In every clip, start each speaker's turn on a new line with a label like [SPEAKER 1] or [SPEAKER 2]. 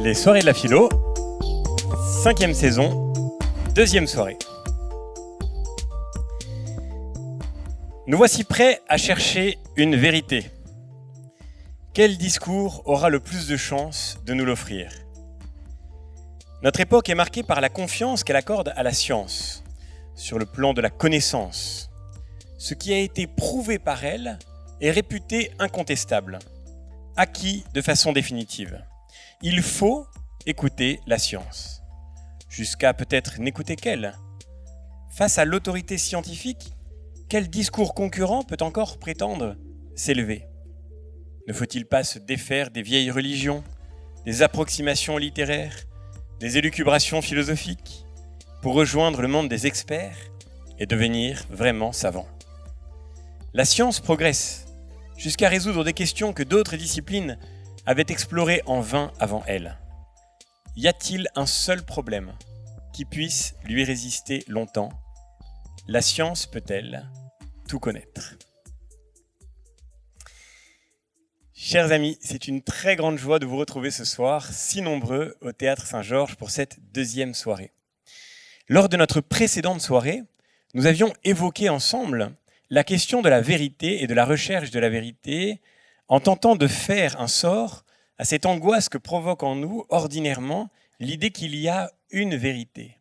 [SPEAKER 1] Les soirées de la philo, 5e saison, 2e soirée. Nous voici prêts à chercher une vérité. Quel discours aura le plus de chances de nous l'offrir ? Notre époque est marquée par la confiance qu'elle accorde à la science, sur le plan de la connaissance. Ce qui a été prouvé par elle est réputé incontestable, acquis de façon définitive. Il faut écouter la science. Jusqu'à peut-être n'écouter qu'elle. Face à l'autorité scientifique, quel discours concurrent peut encore prétendre s'élever ? Ne faut-il pas se défaire des vieilles religions, des approximations littéraires, des élucubrations philosophiques, pour rejoindre le monde des experts et devenir vraiment savant ? La science progresse, jusqu'à résoudre des questions que d'autres disciplines avaient explorées en vain avant elle. Y a-t-il un seul problème qui puisse lui résister longtemps ? La science peut-elle tout connaître ? Chers amis, c'est une très grande joie de vous retrouver ce soir, si nombreux au Théâtre Saint-Georges pour cette 2e soirée. Lors de notre précédente soirée, nous avions évoqué ensemble la question de la vérité et de la recherche de la vérité en tentant de faire un sort à cette angoisse que provoque en nous ordinairement l'idée qu'il y a une vérité.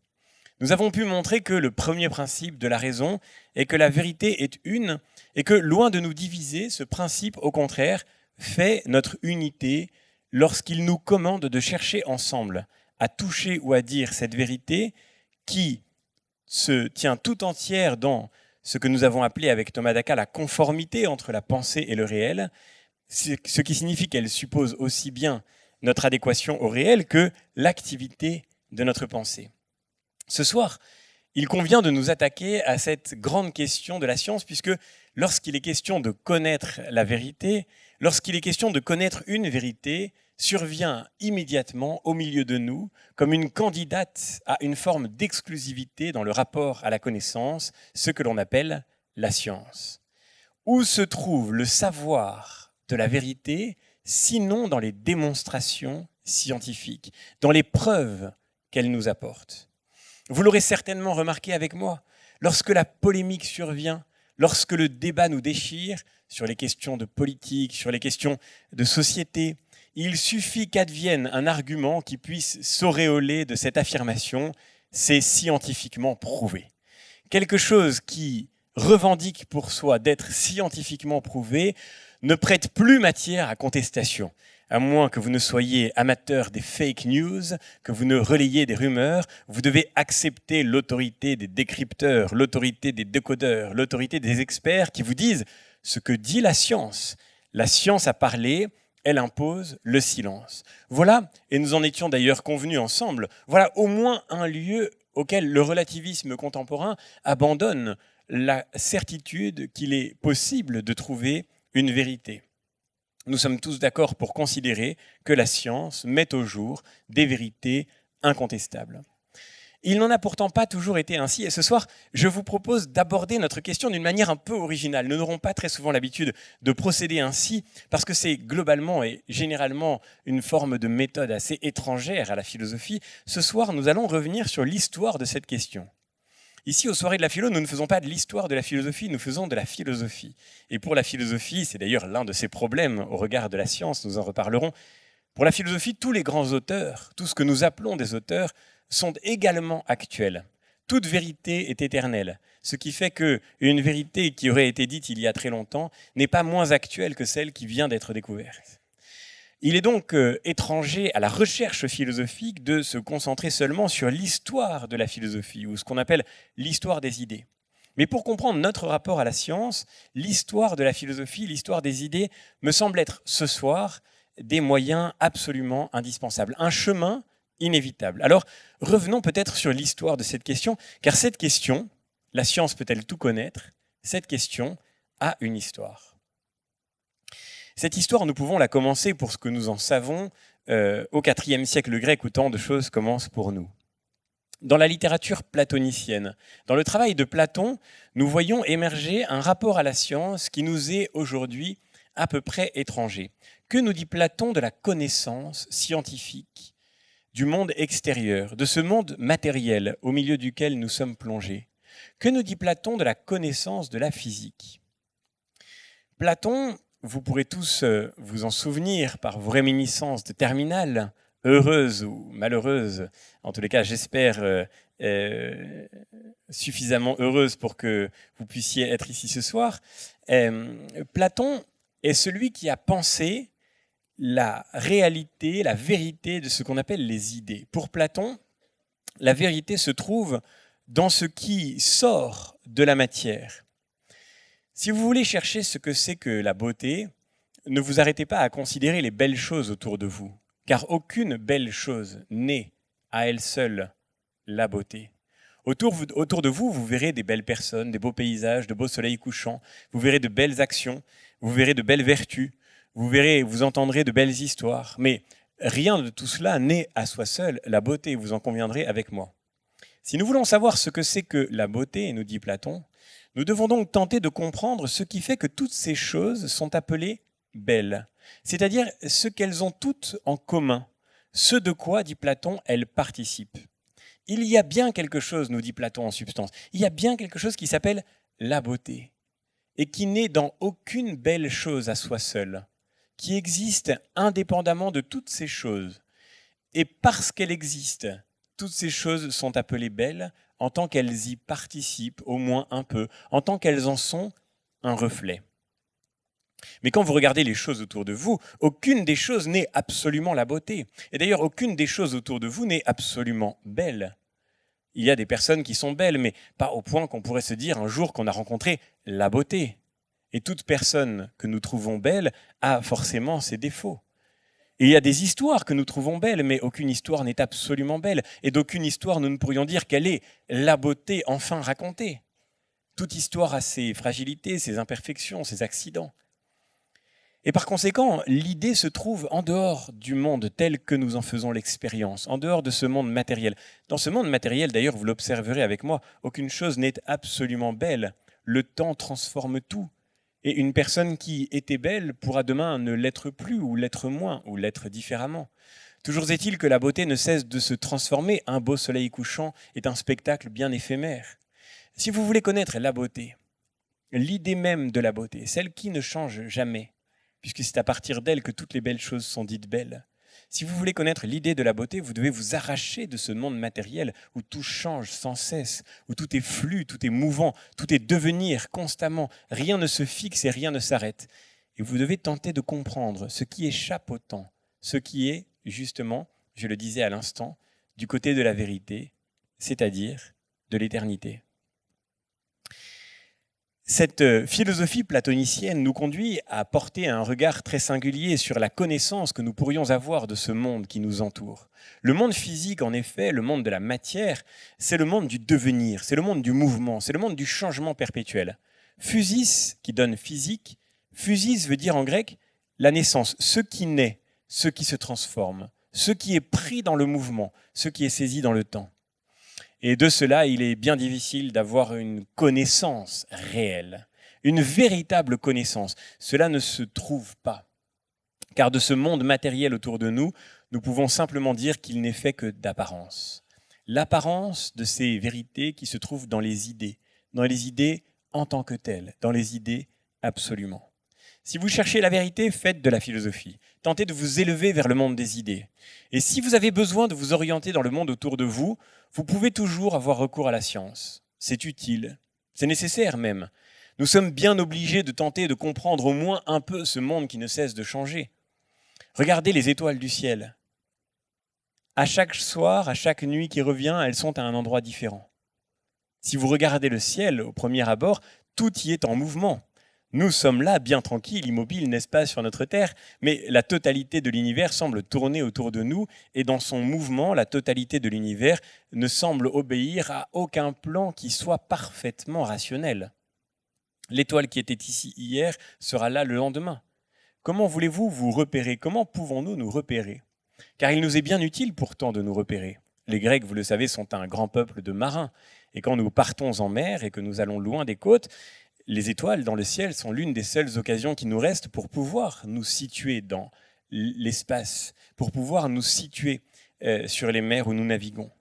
[SPEAKER 1] Nous avons pu montrer que le premier principe de la raison est que la vérité est une et que loin de nous diviser, ce principe au contraire fait notre unité lorsqu'il nous commande de chercher ensemble à toucher ou à dire cette vérité qui se tient tout entière dans ce que nous avons appelé avec Thomas d'Aquin la conformité entre la pensée et le réel, ce qui signifie qu'elle suppose aussi bien notre adéquation au réel que l'activité de notre pensée. Ce soir, il convient de nous attaquer à cette grande question de la science, puisque lorsqu'il est question de connaître la vérité, lorsqu'il est question de connaître une vérité, survient immédiatement au milieu de nous comme une candidate à une forme d'exclusivité dans le rapport à la connaissance, ce que l'on appelle la science. Où se trouve le savoir de la vérité, sinon dans les démonstrations scientifiques, dans les preuves qu'elle nous apporte ? Vous l'aurez certainement remarqué avec moi, lorsque la polémique survient, lorsque le débat nous déchire sur les questions de politique, sur les questions de société, il suffit qu'advienne un argument qui puisse s'auréoler de cette affirmation, c'est scientifiquement prouvé. Quelque chose qui revendique pour soi d'être scientifiquement prouvé ne prête plus matière à contestation, à moins que vous ne soyez amateur des fake news, que vous ne relayiez des rumeurs, vous devez accepter l'autorité des décrypteurs, l'autorité des décodeurs, l'autorité des experts qui vous disent ce que dit la science. La science a parlé, elle impose le silence. Voilà, et nous en étions d'ailleurs convenus ensemble, voilà au moins un lieu auquel le relativisme contemporain abandonne la certitude qu'il est possible de trouver une vérité. Nous sommes tous d'accord pour considérer que la science met au jour des vérités incontestables. Il n'en a pourtant pas toujours été ainsi, et ce soir, je vous propose d'aborder notre question d'une manière un peu originale. Nous n'aurons pas très souvent l'habitude de procéder ainsi, parce que c'est globalement et généralement une forme de méthode assez étrangère à la philosophie. Ce soir, nous allons revenir sur l'histoire de cette question. Ici, aux soirées de la philo, nous ne faisons pas de l'histoire de la philosophie, nous faisons de la philosophie. Et pour la philosophie, c'est d'ailleurs l'un de ses problèmes au regard de la science, nous en reparlerons. Pour la philosophie, tous les grands auteurs, tout ce que nous appelons des auteurs, sont également actuels. Toute vérité est éternelle, ce qui fait qu'une vérité qui aurait été dite il y a très longtemps n'est pas moins actuelle que celle qui vient d'être découverte. Il est donc étranger à la recherche philosophique de se concentrer seulement sur l'histoire de la philosophie, ou ce qu'on appelle l'histoire des idées. Mais pour comprendre notre rapport à la science, l'histoire de la philosophie, l'histoire des idées, me semble être ce soir des moyens absolument indispensables, un chemin inévitable. Alors, revenons peut-être sur l'histoire de cette question, car cette question, la science peut-elle tout connaître ? Cette question a une histoire. Cette histoire, nous pouvons la commencer pour ce que nous en savons au IVe siècle grec, où tant de choses commencent pour nous. Dans la littérature platonicienne, dans le travail de Platon, nous voyons émerger un rapport à la science qui nous est aujourd'hui à peu près étranger. Que nous dit Platon de la connaissance scientifique du monde extérieur, de ce monde matériel au milieu duquel nous sommes plongés. Que nous dit Platon de la connaissance de la physique ? Platon, vous pourrez tous vous en souvenir par vos réminiscences de terminale, heureuses ou malheureuses, en tous les cas j'espère suffisamment heureuses pour que vous puissiez être ici ce soir. Platon est celui qui a pensé la réalité, la vérité de ce qu'on appelle les idées. Pour Platon, la vérité se trouve dans ce qui sort de la matière. Si vous voulez chercher ce que c'est que la beauté, ne vous arrêtez pas à considérer les belles choses autour de vous, car aucune belle chose n'est à elle seule la beauté. Autour de vous, vous verrez des belles personnes, des beaux paysages, de beaux soleils couchants, vous verrez de belles actions, vous verrez de belles vertus, vous entendrez de belles histoires, mais rien de tout cela n'est à soi seul la beauté, vous en conviendrez avec moi. Si nous voulons savoir ce que c'est que la beauté, nous dit Platon, nous devons donc tenter de comprendre ce qui fait que toutes ces choses sont appelées belles, c'est-à-dire ce qu'elles ont toutes en commun, ce de quoi, dit Platon, elles participent. Il y a bien quelque chose, nous dit Platon en substance, il y a bien quelque chose qui s'appelle la beauté, et qui n'est dans aucune belle chose à soi seule, qui existe indépendamment de toutes ces choses. Et parce qu'elle existe, toutes ces choses sont appelées belles en tant qu'elles y participent au moins un peu, en tant qu'elles en sont un reflet. Mais quand vous regardez les choses autour de vous, aucune des choses n'est absolument la beauté. Et d'ailleurs, aucune des choses autour de vous n'est absolument belle. Il y a des personnes qui sont belles, mais pas au point qu'on pourrait se dire un jour qu'on a rencontré la beauté. Et toute personne que nous trouvons belle a forcément ses défauts. Et il y a des histoires que nous trouvons belles, mais aucune histoire n'est absolument belle. Et d'aucune histoire, nous ne pourrions dire quelle est la beauté enfin racontée. Toute histoire a ses fragilités, ses imperfections, ses accidents. Et par conséquent, l'idée se trouve en dehors du monde tel que nous en faisons l'expérience, en dehors de ce monde matériel. Dans ce monde matériel, d'ailleurs, vous l'observerez avec moi, aucune chose n'est absolument belle. Le temps transforme tout. Et une personne qui était belle pourra demain ne l'être plus, ou l'être moins, ou l'être différemment. Toujours est-il que la beauté ne cesse de se transformer. Un beau soleil couchant est un spectacle bien éphémère. Si vous voulez connaître la beauté, l'idée même de la beauté, celle qui ne change jamais, puisque c'est à partir d'elle que toutes les belles choses sont dites belles. Si vous voulez connaître l'idée de la beauté, vous devez vous arracher de ce monde matériel où tout change sans cesse, où tout est flux, tout est mouvant, tout est devenir constamment, rien ne se fixe et rien ne s'arrête. Et vous devez tenter de comprendre ce qui échappe au temps, ce qui est, justement, je le disais à l'instant, du côté de la vérité, c'est-à-dire de l'éternité. Cette philosophie platonicienne nous conduit à porter un regard très singulier sur la connaissance que nous pourrions avoir de ce monde qui nous entoure. Le monde physique, en effet, le monde de la matière, c'est le monde du devenir, c'est le monde du mouvement, c'est le monde du changement perpétuel. Physis, qui donne physique, physis veut dire en grec la naissance, ce qui naît, ce qui se transforme, ce qui est pris dans le mouvement, ce qui est saisi dans le temps. Et de cela, il est bien difficile d'avoir une connaissance réelle, une véritable connaissance. Cela ne se trouve pas. Car de ce monde matériel autour de nous, nous pouvons simplement dire qu'il n'est fait que d'apparence. L'apparence de ces vérités qui se trouvent dans les idées en tant que telles, dans les idées absolument. Si vous cherchez la vérité, faites de la philosophie. Tentez de vous élever vers le monde des idées. Et si vous avez besoin de vous orienter dans le monde autour de vous, vous pouvez toujours avoir recours à la science. C'est utile, c'est nécessaire même. Nous sommes bien obligés de tenter de comprendre au moins un peu ce monde qui ne cesse de changer. Regardez les étoiles du ciel. À chaque soir, à chaque nuit qui revient, elles sont à un endroit différent. Si vous regardez le ciel au premier abord, tout y est en mouvement. Nous sommes là, bien tranquilles, immobiles, n'est-ce pas, sur notre Terre, mais la totalité de l'univers semble tourner autour de nous, et dans son mouvement, la totalité de l'univers ne semble obéir à aucun plan qui soit parfaitement rationnel. L'étoile qui était ici hier sera là le lendemain. Comment voulez-vous vous repérer ? Comment pouvons-nous nous repérer ? Car il nous est bien utile pourtant de nous repérer. Les Grecs, vous le savez, sont un grand peuple de marins, et quand nous partons en mer et que nous allons loin des côtes, les étoiles dans le ciel sont l'une des seules occasions qui nous restent pour pouvoir nous situer dans l'espace, pour pouvoir nous situer sur les mers où nous naviguons.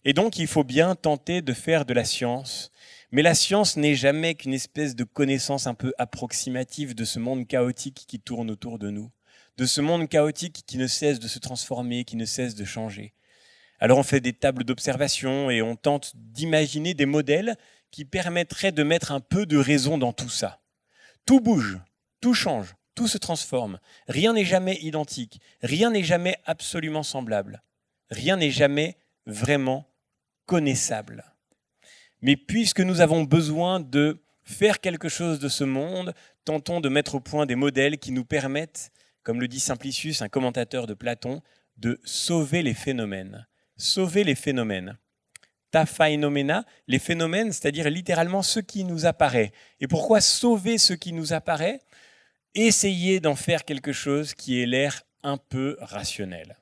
[SPEAKER 1] Et donc, il faut bien tenter de faire de la science. Mais la science n'est jamais qu'une espèce de connaissance un peu approximative de ce monde chaotique qui tourne autour de nous, de ce monde chaotique qui ne cesse de se transformer, qui ne cesse de changer. Alors on fait des tables d'observation et on tente d'imaginer des modèles qui permettraient de mettre un peu de raison dans tout ça. Tout bouge, tout change, tout se transforme. Rien n'est jamais identique, rien n'est jamais absolument semblable. Rien n'est jamais vraiment connaissable. Mais puisque nous avons besoin de faire quelque chose de ce monde, tentons de mettre au point des modèles qui nous permettent, comme le dit Simplicius, un commentateur de Platon, de sauver les phénomènes. Sauver les phénomènes. Ta phaenomena, les phénomènes, c'est-à-dire littéralement ce qui nous apparaît. Et pourquoi sauver ce qui nous apparaît ? Essayer d'en faire quelque chose qui ait l'air un peu rationnel.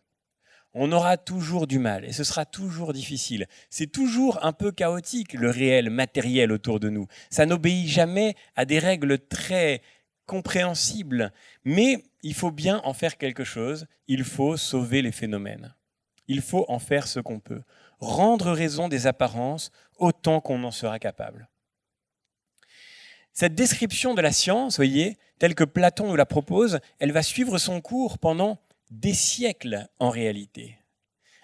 [SPEAKER 1] On aura toujours du mal et ce sera toujours difficile. C'est toujours un peu chaotique, le réel matériel autour de nous. Ça n'obéit jamais à des règles très compréhensibles, mais il faut bien en faire quelque chose. Il faut sauver les phénomènes. Il faut en faire ce qu'on peut. Rendre raison des apparences autant qu'on en sera capable. Cette description de la science, voyez, telle que Platon nous la propose, elle va suivre son cours pendant des siècles en réalité.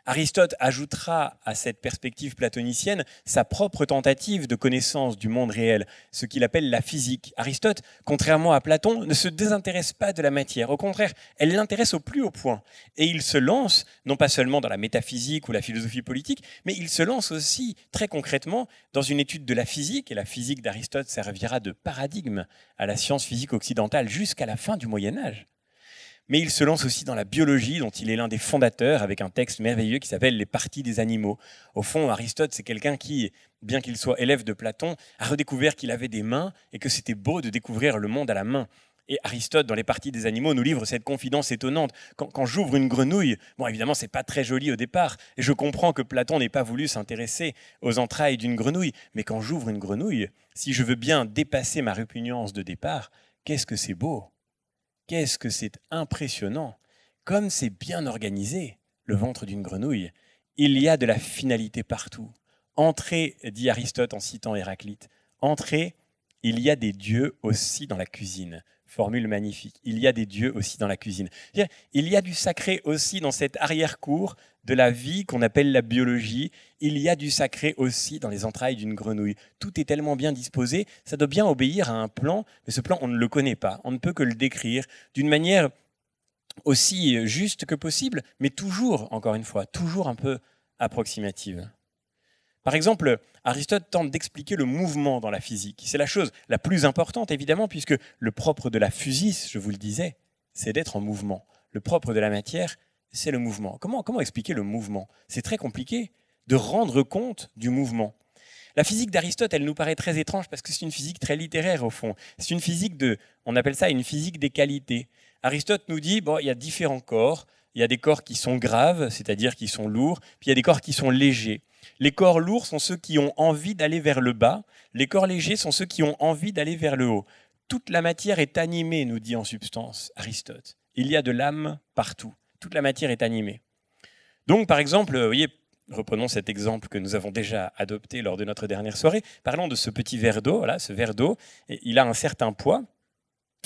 [SPEAKER 1] Aristote ajoutera à cette perspective platonicienne sa propre tentative de connaissance du monde réel, ce qu'il appelle la physique. Aristote, contrairement à Platon, ne se désintéresse pas de la matière. Au contraire, elle l'intéresse au plus haut point. Et il se lance, non pas seulement dans la métaphysique ou la philosophie politique, mais il se lance aussi très concrètement dans une étude de la physique, et la physique d'Aristote servira de paradigme à la science physique occidentale jusqu'à la fin du Moyen-Âge. Mais il se lance aussi dans la biologie, dont il est l'un des fondateurs, avec un texte merveilleux qui s'appelle « Les parties des animaux ». Au fond, Aristote, c'est quelqu'un qui, bien qu'il soit élève de Platon, a redécouvert qu'il avait des mains et que c'était beau de découvrir le monde à la main. Et Aristote, dans les parties des animaux, nous livre cette confidence étonnante. Quand j'ouvre une grenouille, bon, évidemment, c'est pas très joli au départ, et je comprends que Platon n'ait pas voulu s'intéresser aux entrailles d'une grenouille, mais quand j'ouvre une grenouille, si je veux bien dépasser ma répugnance de départ, qu'est-ce que c'est beau! Qu'est-ce que c'est impressionnant! Comme c'est bien organisé, le ventre d'une grenouille. Il y a de la finalité partout. Entrez, dit Aristote en citant Héraclite, entrez, il y a des dieux aussi dans la cuisine. Formule magnifique. Il y a des dieux aussi dans la cuisine. Il y a du sacré aussi dans cette arrière-cour de la vie qu'on appelle la biologie. Il y a du sacré aussi dans les entrailles d'une grenouille. Tout est tellement bien disposé, ça doit bien obéir à un plan, mais ce plan, on ne le connaît pas. On ne peut que le décrire d'une manière aussi juste que possible, mais toujours, encore une fois, toujours un peu approximative. Par exemple, Aristote tente d'expliquer le mouvement dans la physique. C'est la chose la plus importante, évidemment, puisque le propre de la physis, je vous le disais, c'est d'être en mouvement. Le propre de la matière, c'est le mouvement. Comment expliquer le mouvement ? C'est très compliqué de rendre compte du mouvement. La physique d'Aristote, elle nous paraît très étrange parce que c'est une physique très littéraire, au fond. C'est une physique on appelle ça une physique des qualités. Aristote nous dit, il y a différents corps. Il y a des corps qui sont graves, c'est-à-dire qui sont lourds, puis il y a des corps qui sont légers. Les corps lourds sont ceux qui ont envie d'aller vers le bas, les corps légers sont ceux qui ont envie d'aller vers le haut. Toute la matière est animée, nous dit en substance Aristote. Il y a de l'âme partout, toute la matière est animée. Donc par exemple, vous voyez, reprenons cet exemple que nous avons déjà adopté lors de notre dernière soirée, parlons de ce petit verre d'eau, voilà, ce verre d'eau, il a un certain poids.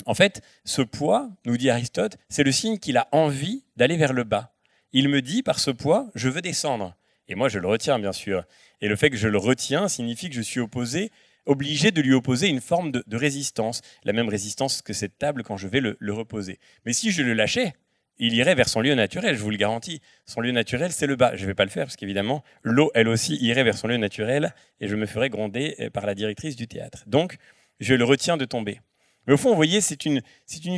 [SPEAKER 1] En fait, ce poids, nous dit Aristote, c'est le signe qu'il a envie d'aller vers le bas. Il me dit, par ce poids, je veux descendre. Et moi, je le retiens, bien sûr. Et le fait que je le retiens signifie que je suis obligé de lui opposer une forme de résistance, la même résistance que cette table quand je vais le reposer. Mais si je le lâchais, il irait vers son lieu naturel, je vous le garantis. Son lieu naturel, c'est le bas. Je ne vais pas le faire, parce qu'évidemment, l'eau, elle aussi, irait vers son lieu naturel, et je me ferais gronder par la directrice du théâtre. Donc, je le retiens de tomber. Mais au fond, vous voyez, c'est une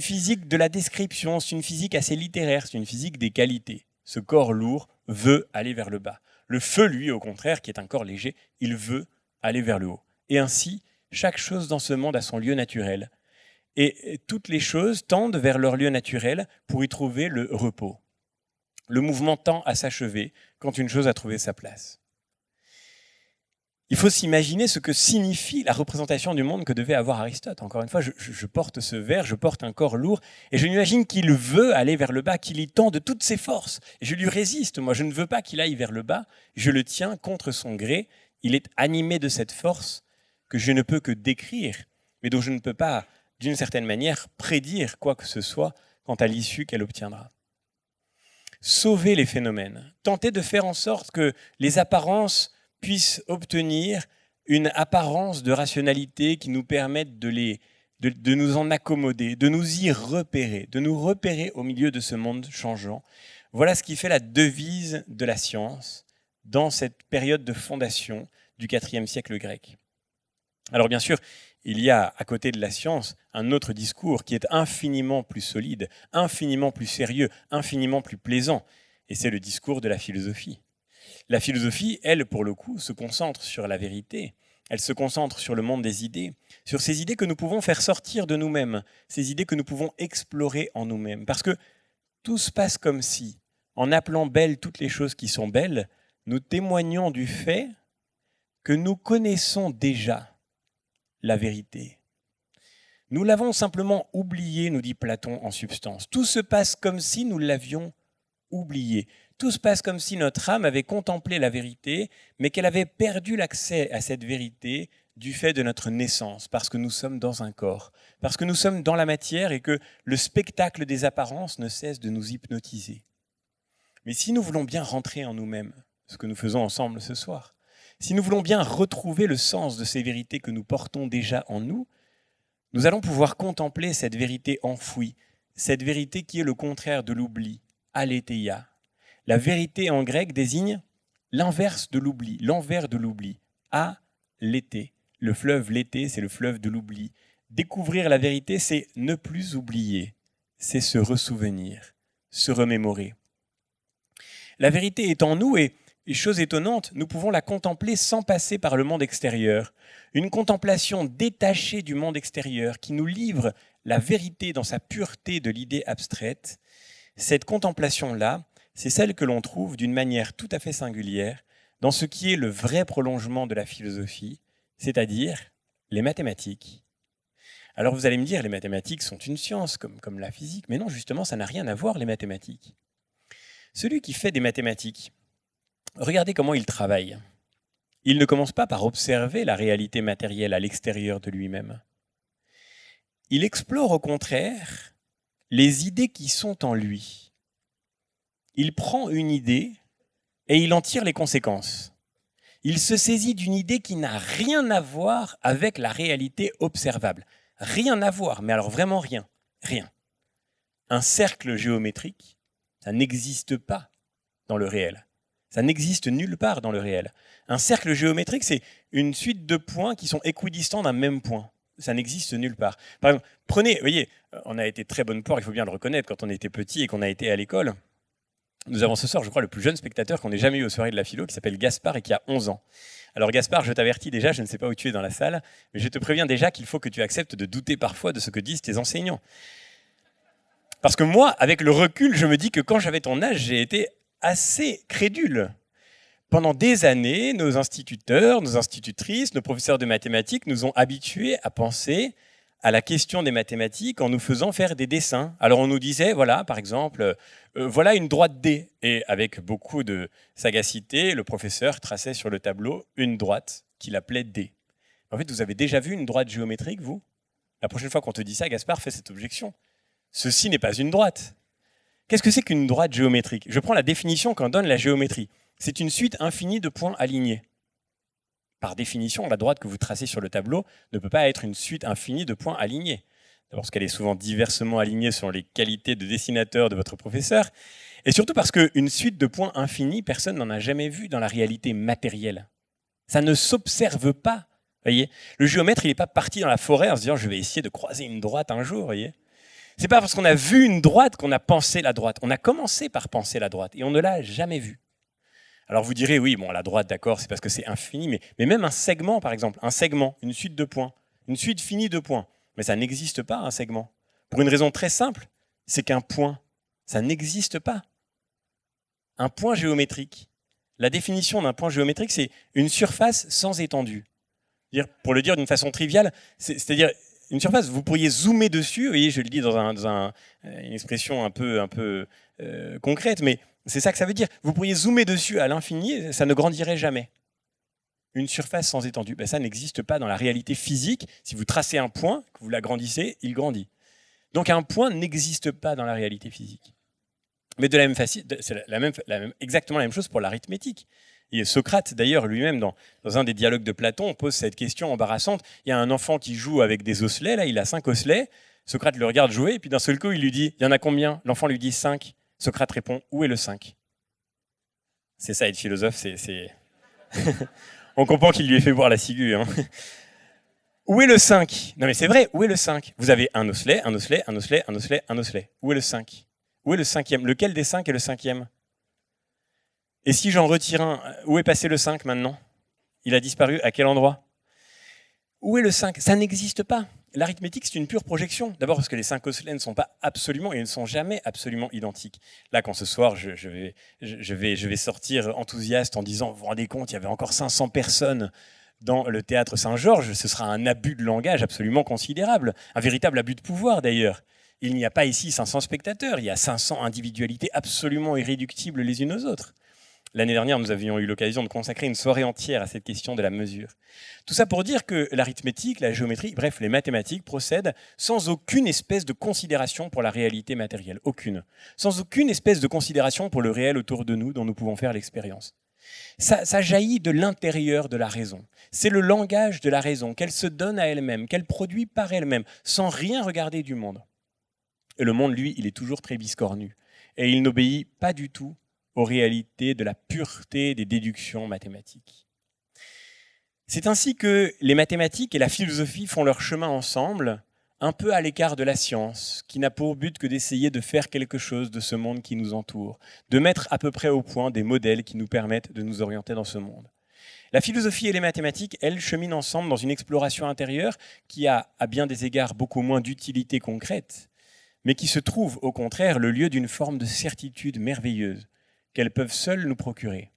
[SPEAKER 1] physique de la description, c'est une physique assez littéraire, c'est une physique des qualités. Ce corps lourd veut aller vers le bas. Le feu, lui, au contraire, qui est un corps léger, il veut aller vers le haut. Et ainsi, chaque chose dans ce monde a son lieu naturel. Et toutes les choses tendent vers leur lieu naturel pour y trouver le repos. Le mouvement tend à s'achever quand une chose a trouvé sa place. Il faut s'imaginer ce que signifie la représentation du monde que devait avoir Aristote. Encore une fois, je porte ce verre, je porte un corps lourd, et je m'imagine qu'il veut aller vers le bas, qu'il y tend de toutes ses forces. Et je lui résiste, moi, je ne veux pas qu'il aille vers le bas, je le tiens contre son gré. Il est animé de cette force que je ne peux que décrire, mais dont je ne peux pas, d'une certaine manière, prédire quoi que ce soit quant à l'issue qu'elle obtiendra. Sauver les phénomènes, tenter de faire en sorte que les apparences puissent obtenir une apparence de rationalité qui nous permette de nous en accommoder, de nous y repérer, de nous repérer au milieu de ce monde changeant. Voilà ce qui fait la devise de la science dans cette période de fondation du IVe siècle grec. Alors bien sûr, il y a à côté de la science un autre discours qui est infiniment plus solide, infiniment plus sérieux, infiniment plus plaisant, et c'est le discours de la philosophie. La philosophie, elle, pour le coup, se concentre sur la vérité, elle se concentre sur le monde des idées, sur ces idées que nous pouvons faire sortir de nous-mêmes, ces idées que nous pouvons explorer en nous-mêmes. Parce que tout se passe comme si, en appelant belles toutes les choses qui sont belles, nous témoignons du fait que nous connaissons déjà la vérité. Nous l'avons simplement oublié, nous dit Platon en substance. Tout se passe comme si nous l'avions oublié. Tout se passe comme si notre âme avait contemplé la vérité, mais qu'elle avait perdu l'accès à cette vérité du fait de notre naissance, parce que nous sommes dans un corps, parce que nous sommes dans la matière et que le spectacle des apparences ne cesse de nous hypnotiser. Mais si nous voulons bien rentrer en nous-mêmes, ce que nous faisons ensemble ce soir, si nous voulons bien retrouver le sens de ces vérités que nous portons déjà en nous, nous allons pouvoir contempler cette vérité enfouie, cette vérité qui est le contraire de l'oubli, aletheia. La vérité en grec désigne l'inverse de l'oubli, l'envers de l'oubli, alethé. Le fleuve Léthé, c'est le fleuve de l'oubli. Découvrir la vérité, c'est ne plus oublier, c'est se ressouvenir, se remémorer. La vérité est en nous et chose étonnante, nous pouvons la contempler sans passer par le monde extérieur. Une contemplation détachée du monde extérieur qui nous livre la vérité dans sa pureté de l'idée abstraite. Cette contemplation-là, c'est celle que l'on trouve d'une manière tout à fait singulière dans ce qui est le vrai prolongement de la philosophie, c'est-à-dire les mathématiques. Alors vous allez me dire, les mathématiques sont une science comme la physique, mais non, justement, ça n'a rien à voir, les mathématiques. Celui qui fait des mathématiques, regardez comment il travaille. Il ne commence pas par observer la réalité matérielle à l'extérieur de lui-même. Il explore au contraire les idées qui sont en lui. Il prend une idée et il en tire les conséquences. Il se saisit d'une idée qui n'a rien à voir avec la réalité observable. Rien à voir, mais alors vraiment rien. Rien. Un cercle géométrique, ça n'existe pas dans le réel. Ça n'existe nulle part dans le réel. Un cercle géométrique, c'est une suite de points qui sont équidistants d'un même point. Ça n'existe nulle part. Par exemple, prenez, vous voyez, on a été très bonne porc, il faut bien le reconnaître, quand on était petit et qu'on a été à l'école. Nous avons ce soir, je crois, le plus jeune spectateur qu'on ait jamais eu aux soirées de la philo, qui s'appelle Gaspard et qui a 11 ans. Alors Gaspard, je t'avertis déjà, je ne sais pas où tu es dans la salle, mais je te préviens déjà qu'il faut que tu acceptes de douter parfois de ce que disent tes enseignants. Parce que moi, avec le recul, je me dis que quand j'avais ton âge, j'ai été assez crédule. Pendant des années, nos instituteurs, nos institutrices, nos professeurs de mathématiques nous ont habitués à penser à la question des mathématiques en nous faisant faire des dessins. Alors on nous disait, voilà, par exemple, voilà une droite D. Et avec beaucoup de sagacité, le professeur traçait sur le tableau une droite qu'il appelait D. En fait, vous avez déjà vu une droite géométrique, vous ? La prochaine fois qu'on te dit ça, Gaspard, fais cette objection. Ceci n'est pas une droite. Qu'est-ce que c'est qu'une droite géométrique ? Je prends la définition qu'en donne la géométrie. C'est une suite infinie de points alignés. Par définition, la droite que vous tracez sur le tableau ne peut pas être une suite infinie de points alignés. D'abord parce qu'elle est souvent diversement alignée selon les qualités de dessinateur de votre professeur, et surtout parce qu'une suite de points infinis, personne n'en a jamais vu dans la réalité matérielle. Ça ne s'observe pas. Voyez, le géomètre, il n'est pas parti dans la forêt en se disant « je vais essayer de croiser une droite un jour ». Voyez, c'est pas parce qu'on a vu une droite qu'on a pensé la droite. On a commencé par penser la droite et on ne l'a jamais vue. Alors vous direz, oui, bon, la droite, d'accord, c'est parce que c'est infini, mais même un segment, par exemple, un segment, une suite de points, une suite finie de points, mais ça n'existe pas, un segment. Pour une raison très simple, c'est qu'un point, ça n'existe pas. Un point géométrique, La définition d'un point géométrique, c'est une surface sans étendue. Pour le dire d'une façon triviale, c'est-à-dire une surface, vous pourriez zoomer dessus, vous voyez, je le dis dans une expression un peu concrète, mais c'est ça que ça veut dire. Vous pourriez zoomer dessus à l'infini, ça ne grandirait jamais. Une surface sans étendue, ça n'existe pas dans la réalité physique. Si vous tracez un point, que vous l'agrandissez, il grandit. Donc un point n'existe pas dans la réalité physique. Mais de la même façon, c'est exactement la même chose pour l'arithmétique. Et Socrate, d'ailleurs, lui-même, dans un des dialogues de Platon, pose cette question embarrassante. Il y a un enfant qui joue avec des osselets, là, il a 5 osselets. Socrate le regarde jouer, et puis d'un seul coup, il lui dit « Il y en a combien ?» L'enfant lui dit « 5 ». Socrate répond « Où est le 5 ?» C'est ça, être philosophe, c'est... On comprend qu'il lui ait fait boire la ciguë. Hein. Où est le 5 ? Non mais c'est vrai, où est le 5 ? Vous avez un osselet, un osselet, un osselet, un osselet, un osselet. Où est le 5 ? Où est le 5e ? Lequel des 5 est le 5e ? Et si j'en retire un, où est passé le 5 maintenant ? Il a disparu à quel endroit ? Où est le 5 ? Ça n'existe pas. L'arithmétique, c'est une pure projection. D'abord parce que les 5 osselets ne sont pas absolument, et ne sont jamais absolument identiques. Là, quand ce soir, je vais sortir enthousiaste en disant, vous vous rendez compte, il y avait encore 500 personnes dans le théâtre Saint-Georges, ce sera un abus de langage absolument considérable. Un véritable abus de pouvoir, d'ailleurs. Il n'y a pas ici 500 spectateurs, il y a 500 individualités absolument irréductibles les unes aux autres. L'année dernière, nous avions eu l'occasion de consacrer une soirée entière à cette question de la mesure. Tout ça pour dire que l'arithmétique, la géométrie, bref, les mathématiques procèdent sans aucune espèce de considération pour la réalité matérielle. Aucune. Sans aucune espèce de considération pour le réel autour de nous dont nous pouvons faire l'expérience. Ça jaillit de l'intérieur de la raison. C'est le langage de la raison qu'elle se donne à elle-même, qu'elle produit par elle-même, sans rien regarder du monde. Et le monde, lui, il est toujours très biscornu. Et il n'obéit pas du tout aux réalités de la pureté des déductions mathématiques. C'est ainsi que les mathématiques et la philosophie font leur chemin ensemble, un peu à l'écart de la science, qui n'a pour but que d'essayer de faire quelque chose de ce monde qui nous entoure, de mettre à peu près au point des modèles qui nous permettent de nous orienter dans ce monde. La philosophie et les mathématiques, elles, cheminent ensemble dans une exploration intérieure qui a, à bien des égards, beaucoup moins d'utilité concrète, mais qui se trouve, au contraire, le lieu d'une forme de certitude merveilleuse qu'elles peuvent seules nous procurer.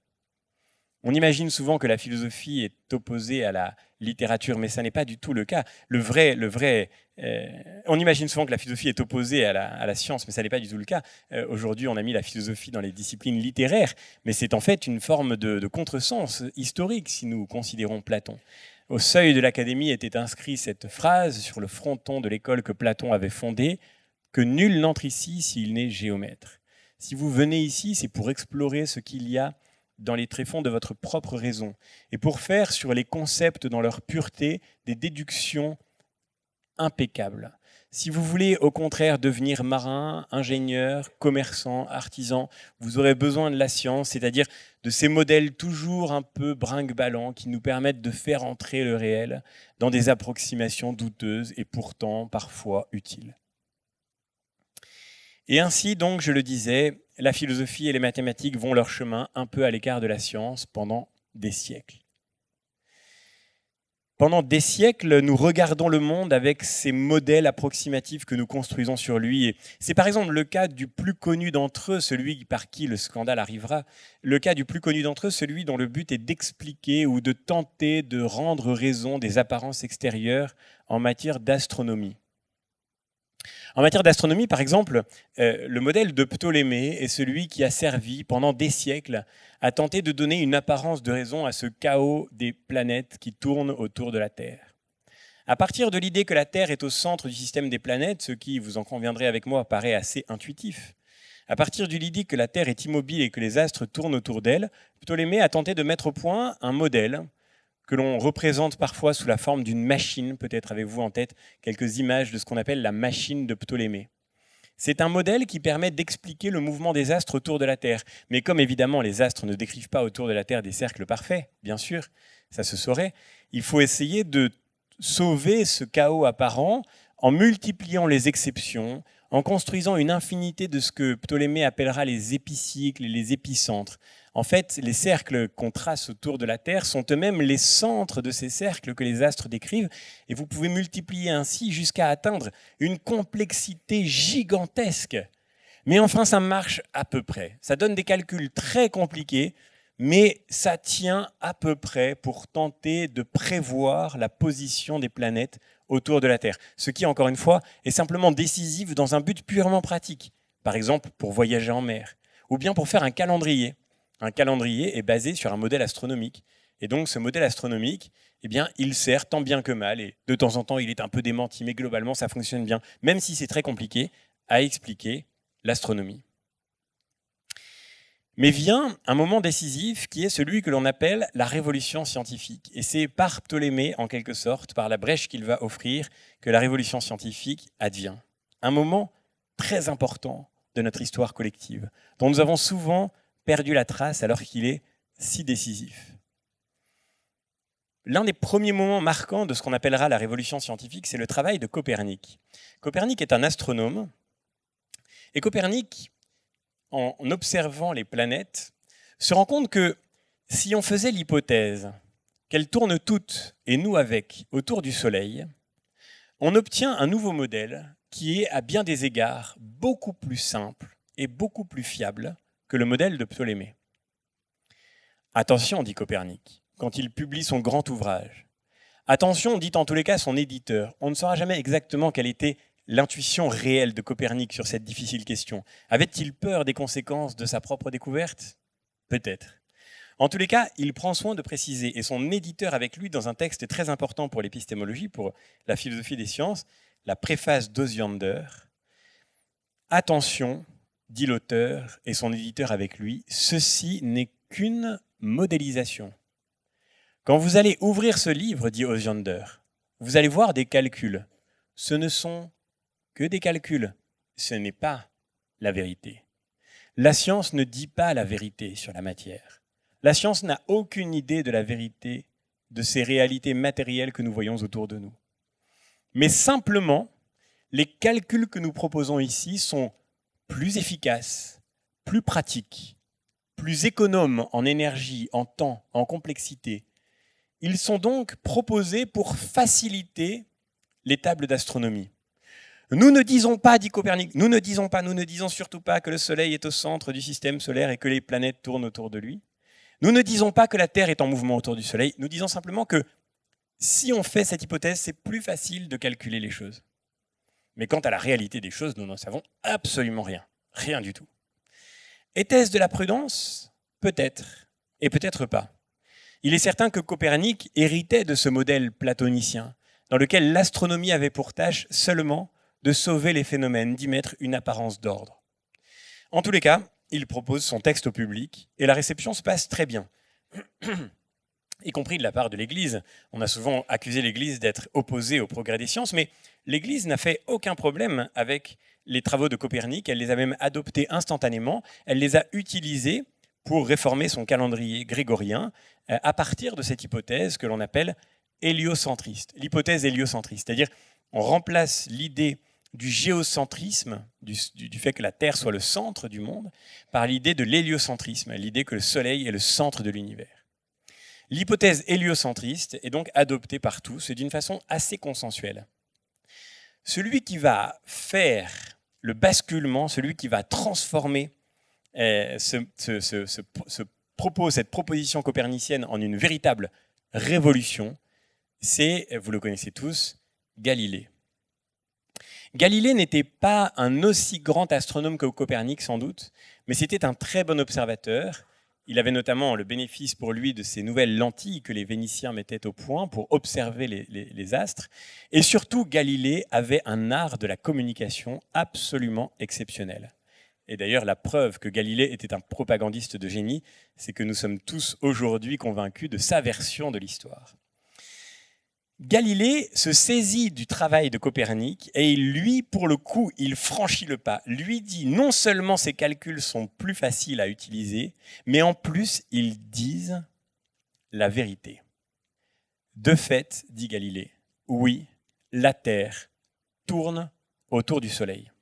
[SPEAKER 1] On imagine souvent que la philosophie est opposée à la littérature, mais ça n'est pas du tout le cas. On imagine souvent que la philosophie est opposée à la science, mais ça n'est pas du tout le cas. Aujourd'hui, on a mis la philosophie dans les disciplines littéraires, mais c'est en fait une forme de contresens historique si nous considérons Platon. Au seuil de l'Académie était inscrite cette phrase sur le fronton de l'école que Platon avait fondée, que nul n'entre ici s'il n'est géomètre. Si vous venez ici, c'est pour explorer ce qu'il y a dans les tréfonds de votre propre raison et pour faire sur les concepts dans leur pureté des déductions impeccables. Si vous voulez au contraire devenir marin, ingénieur, commerçant, artisan, vous aurez besoin de la science, c'est-à-dire de ces modèles toujours un peu brinque-ballants qui nous permettent de faire entrer le réel dans des approximations douteuses et pourtant parfois utiles. Et ainsi, donc, je le disais, la philosophie et les mathématiques vont leur chemin un peu à l'écart de la science pendant des siècles. Pendant des siècles, nous regardons le monde avec ces modèles approximatifs que nous construisons sur lui. Et c'est par exemple le cas du plus connu d'entre eux, celui par qui le scandale arrivera, le cas du plus connu d'entre eux, celui dont le but est d'expliquer ou de tenter de rendre raison des apparences extérieures en matière d'astronomie. En matière d'astronomie, par exemple, le modèle de Ptolémée est celui qui a servi pendant des siècles à tenter de donner une apparence de raison à ce chaos des planètes qui tournent autour de la Terre. À partir de l'idée que la Terre est au centre du système des planètes, ce qui, vous en conviendrez avec moi, paraît assez intuitif, à partir de l'idée que la Terre est immobile et que les astres tournent autour d'elle, Ptolémée a tenté de mettre au point un modèle que l'on représente parfois sous la forme d'une machine. Peut-être avez-vous en tête quelques images de ce qu'on appelle la machine de Ptolémée. C'est un modèle qui permet d'expliquer le mouvement des astres autour de la Terre. Mais comme évidemment les astres ne décrivent pas autour de la Terre des cercles parfaits, bien sûr, ça se saurait, il faut essayer de sauver ce chaos apparent en multipliant les exceptions, en construisant une infinité de ce que Ptolémée appellera les épicycles et les épicentres. En fait, les cercles qu'on trace autour de la Terre sont eux-mêmes les centres de ces cercles que les astres décrivent, et vous pouvez multiplier ainsi jusqu'à atteindre une complexité gigantesque. Mais enfin, ça marche à peu près. Ça donne des calculs très compliqués, mais ça tient à peu près pour tenter de prévoir la position des planètes autour de la Terre. Ce qui, encore une fois, est simplement décisif dans un but purement pratique. Par exemple, pour voyager en mer, ou bien pour faire un calendrier. Un calendrier est basé sur un modèle astronomique. Et donc, ce modèle astronomique, eh bien, il sert tant bien que mal. Et de temps en temps, il est un peu démenti, mais globalement, ça fonctionne bien, même si c'est très compliqué à expliquer l'astronomie. Mais vient un moment décisif qui est celui que l'on appelle la révolution scientifique. Et c'est par Ptolémée, en quelque sorte, par la brèche qu'il va offrir, que la révolution scientifique advient. Un moment très important de notre histoire collective, dont nous avons souvent perdu la trace alors qu'il est si décisif. L'un des premiers moments marquants de ce qu'on appellera la révolution scientifique, c'est le travail de Copernic. Copernic est un astronome, et Copernic, en observant les planètes, se rend compte que si on faisait l'hypothèse qu'elles tournent toutes, et nous avec, autour du Soleil, on obtient un nouveau modèle qui est à bien des égards beaucoup plus simple et beaucoup plus fiable que le modèle de Ptolémée. Attention, dit Copernic, quand il publie son grand ouvrage. Attention, dit en tous les cas son éditeur. On ne saura jamais exactement quelle était l'intuition réelle de Copernic sur cette difficile question. Avait-il peur des conséquences de sa propre découverte ? Peut-être. En tous les cas, il prend soin de préciser, et son éditeur avec lui dans un texte très important pour l'épistémologie, pour la philosophie des sciences, la préface d'Osiander. Attention, dit l'auteur et son éditeur avec lui, ceci n'est qu'une modélisation. Quand vous allez ouvrir ce livre, dit Osiander, vous allez voir des calculs. Ce ne sont que des calculs. Ce n'est pas la vérité. La science ne dit pas la vérité sur la matière. La science n'a aucune idée de la vérité de ces réalités matérielles que nous voyons autour de nous. Mais simplement, les calculs que nous proposons ici sont plus efficaces, plus pratiques, plus économes en énergie, en temps, en complexité. Ils sont donc proposés pour faciliter les tables d'astronomie. Nous ne disons pas, dit Copernic, nous ne disons surtout pas que le Soleil est au centre du système solaire et que les planètes tournent autour de lui. Nous ne disons pas que la Terre est en mouvement autour du Soleil. Nous disons simplement que si on fait cette hypothèse, c'est plus facile de calculer les choses. Mais quant à la réalité des choses, nous n'en savons absolument rien. Rien du tout. Était-ce de la prudence ? Peut-être, et peut-être pas. Il est certain que Copernic héritait de ce modèle platonicien, dans lequel l'astronomie avait pour tâche seulement de sauver les phénomènes, d'y mettre une apparence d'ordre. En tous les cas, il propose son texte au public, et la réception se passe très bien, y compris de la part de l'Église. On a souvent accusé l'Église d'être opposée au progrès des sciences, mais l'Église n'a fait aucun problème avec les travaux de Copernic, elle les a même adoptés instantanément, elle les a utilisés pour réformer son calendrier grégorien à partir de cette hypothèse que l'on appelle héliocentriste, l'hypothèse héliocentriste, c'est-à-dire on remplace l'idée du géocentrisme, du fait que la Terre soit le centre du monde, par l'idée de l'héliocentrisme, l'idée que le Soleil est le centre de l'univers. L'hypothèse héliocentriste est donc adoptée par tous et d'une façon assez consensuelle. Celui qui va faire le basculement, celui qui va transformer cette proposition copernicienne en une véritable révolution, c'est, vous le connaissez tous, Galilée. Galilée n'était pas un aussi grand astronome que Copernic sans doute, mais c'était un très bon observateur. Il avait notamment le bénéfice pour lui de ces nouvelles lentilles que les Vénitiens mettaient au point pour observer les astres. Et surtout, Galilée avait un art de la communication absolument exceptionnel. Et d'ailleurs, la preuve que Galilée était un propagandiste de génie, c'est que nous sommes tous aujourd'hui convaincus de sa version de l'histoire. Galilée se saisit du travail de Copernic et lui, pour le coup, il franchit le pas. Lui dit non seulement ses calculs sont plus faciles à utiliser, mais en plus, ils disent la vérité. De fait, dit Galilée, oui, la Terre tourne autour du Soleil.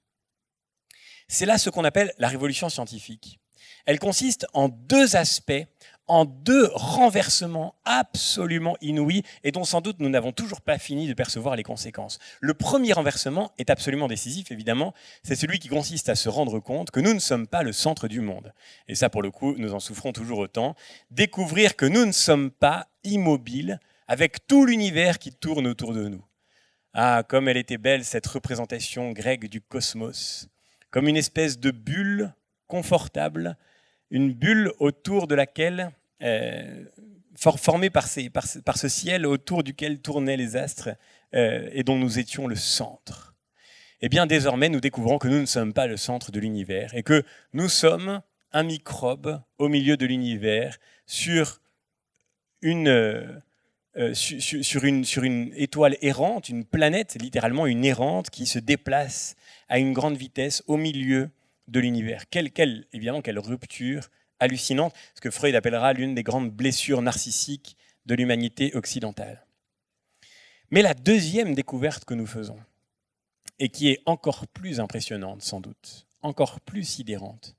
[SPEAKER 1] C'est là ce qu'on appelle la révolution scientifique. Elle consiste en deux aspects en 2 renversements absolument inouïs et dont sans doute nous n'avons toujours pas fini de percevoir les conséquences. Le premier renversement est absolument décisif, évidemment, c'est celui qui consiste à se rendre compte que nous ne sommes pas le centre du monde. Et ça, pour le coup, nous en souffrons toujours autant. Découvrir que nous ne sommes pas immobiles avec tout l'univers qui tourne autour de nous. Ah, comme elle était belle cette représentation grecque du cosmos, comme une espèce de bulle confortable, une bulle autour de laquelle, formée par ce ciel autour duquel tournaient les astres et dont nous étions le centre. Eh bien, désormais, nous découvrons que nous ne sommes pas le centre de l'univers et que nous sommes un microbe au milieu de l'univers sur une étoile errante, une planète, littéralement une errante qui se déplace à une grande vitesse au milieu de l'univers. Évidemment, quelle rupture hallucinante, ce que Freud appellera l'une des grandes blessures narcissiques de l'humanité occidentale. Mais la deuxième découverte que nous faisons, et qui est encore plus impressionnante sans doute, encore plus sidérante,